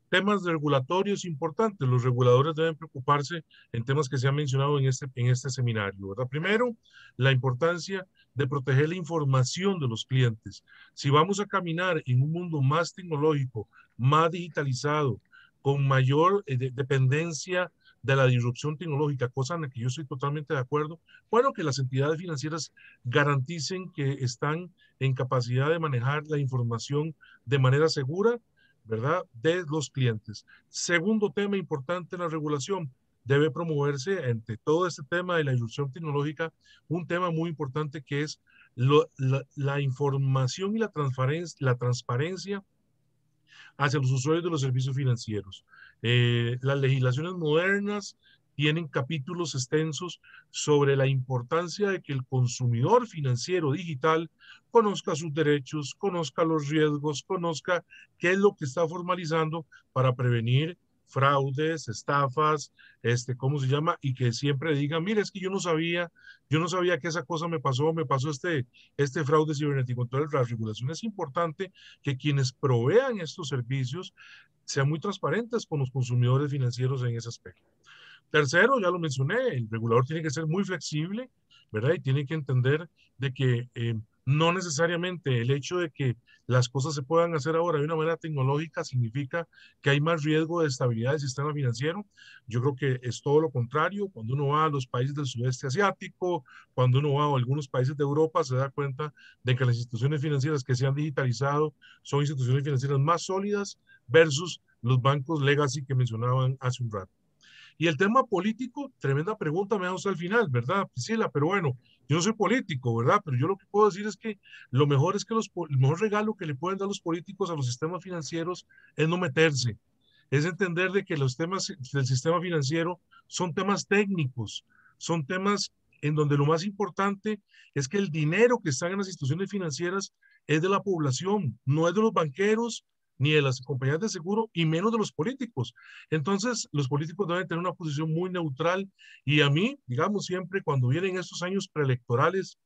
Temas regulatorios importantes. Los reguladores deben preocuparse en temas que se han mencionado en este seminario, ¿verdad? Primero, la importancia de proteger la información de los clientes. Si vamos a caminar en un mundo más tecnológico, más digitalizado, con mayor dependencia de la disrupción tecnológica, cosa en la que yo estoy totalmente de acuerdo, bueno, que las entidades financieras garanticen que están en capacidad de manejar la información de manera segura, ¿verdad?, de los clientes. Segundo tema importante en la regulación, debe promoverse entre todo este tema de la disrupción tecnológica un tema muy importante que es la información y la transparencia hacia los usuarios de los servicios financieros. Las legislaciones modernas tienen capítulos extensos sobre la importancia de que el consumidor financiero digital conozca sus derechos, conozca los riesgos, conozca qué es lo que está formalizando para prevenir fraudes, estafas, ¿cómo se llama? Y que siempre digan, mire, es que yo no sabía que esa cosa me pasó este fraude cibernético. Entonces, la regulación es importante que quienes provean estos servicios sean muy transparentes con los consumidores financieros en ese aspecto. Tercero, ya lo mencioné, el regulador tiene que ser muy flexible, ¿verdad? Y tiene que entender de que no necesariamente el hecho de que las cosas se puedan hacer ahora de una manera tecnológica significa que hay más riesgo de estabilidad del sistema financiero. Yo creo que es todo lo contrario. Cuando uno va a los países del sudeste asiático, cuando uno va a algunos países de Europa, se da cuenta de que las instituciones financieras que se han digitalizado son instituciones financieras más sólidas versus los bancos legacy que mencionaban hace un rato. Y el tema político, tremenda pregunta me da usted al final, ¿verdad, Priscila? Pero bueno, yo no soy político, ¿verdad? Pero yo lo que puedo decir es que lo mejor es que el mejor regalo que le pueden dar los políticos a los sistemas financieros es no meterse, es entender de que los temas del sistema financiero son temas técnicos, son temas en donde lo más importante es que el dinero que está en las instituciones financieras es de la población, no es de los banqueros, ni de las compañías de seguro, y menos de los políticos. Entonces, los políticos deben tener una posición muy neutral, y a mí, digamos, siempre cuando vienen estos años preelectorales,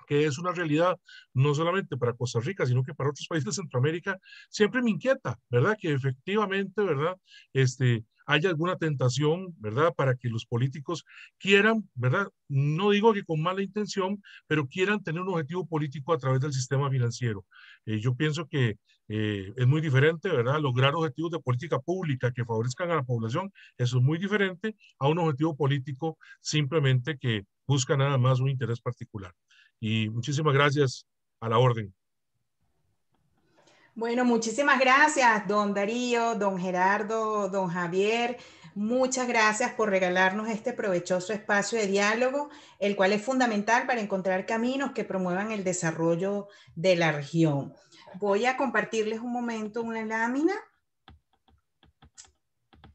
que es una realidad no solamente para Costa Rica, sino que para otros países de Centroamérica, siempre me inquieta, ¿verdad? Que efectivamente, ¿verdad? Haya alguna tentación, ¿verdad? Para que los políticos quieran, ¿verdad? No digo que con mala intención, pero quieran tener un objetivo político a través del sistema financiero. Yo pienso que es muy diferente, ¿verdad? Lograr objetivos de política pública que favorezcan a la población, eso es muy diferente a un objetivo político simplemente que busca nada más un interés particular. Y muchísimas gracias, a la orden. Bueno, muchísimas gracias, don Darío, don Gerardo, don Javier. Muchas gracias por regalarnos este provechoso espacio de diálogo, el cual es fundamental para encontrar caminos que promuevan el desarrollo de la región. Voy a compartirles un momento una lámina.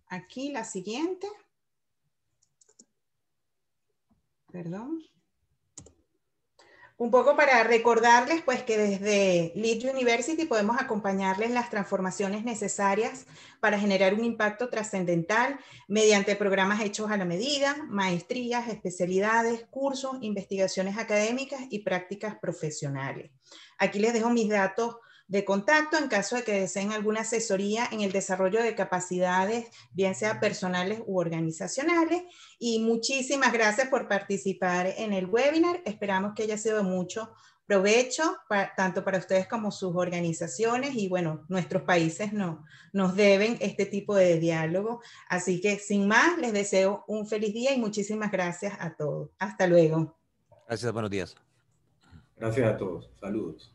Aquí la siguiente. Perdón. Un poco para recordarles pues que desde Lead University podemos acompañarles en las transformaciones necesarias para generar un impacto trascendental mediante programas hechos a la medida, maestrías, especialidades, cursos, investigaciones académicas y prácticas profesionales. Aquí les dejo mis datos de contacto en caso de que deseen alguna asesoría en el desarrollo de capacidades, bien sea personales u organizacionales. Y muchísimas gracias por participar en el webinar. Esperamos que haya sido de mucho provecho, tanto para ustedes como sus organizaciones. Y bueno, nuestros países nos deben este tipo de diálogo. Así que sin más, les deseo un feliz día y muchísimas gracias a todos. Hasta luego. Gracias, buenos días. Gracias a todos. Saludos.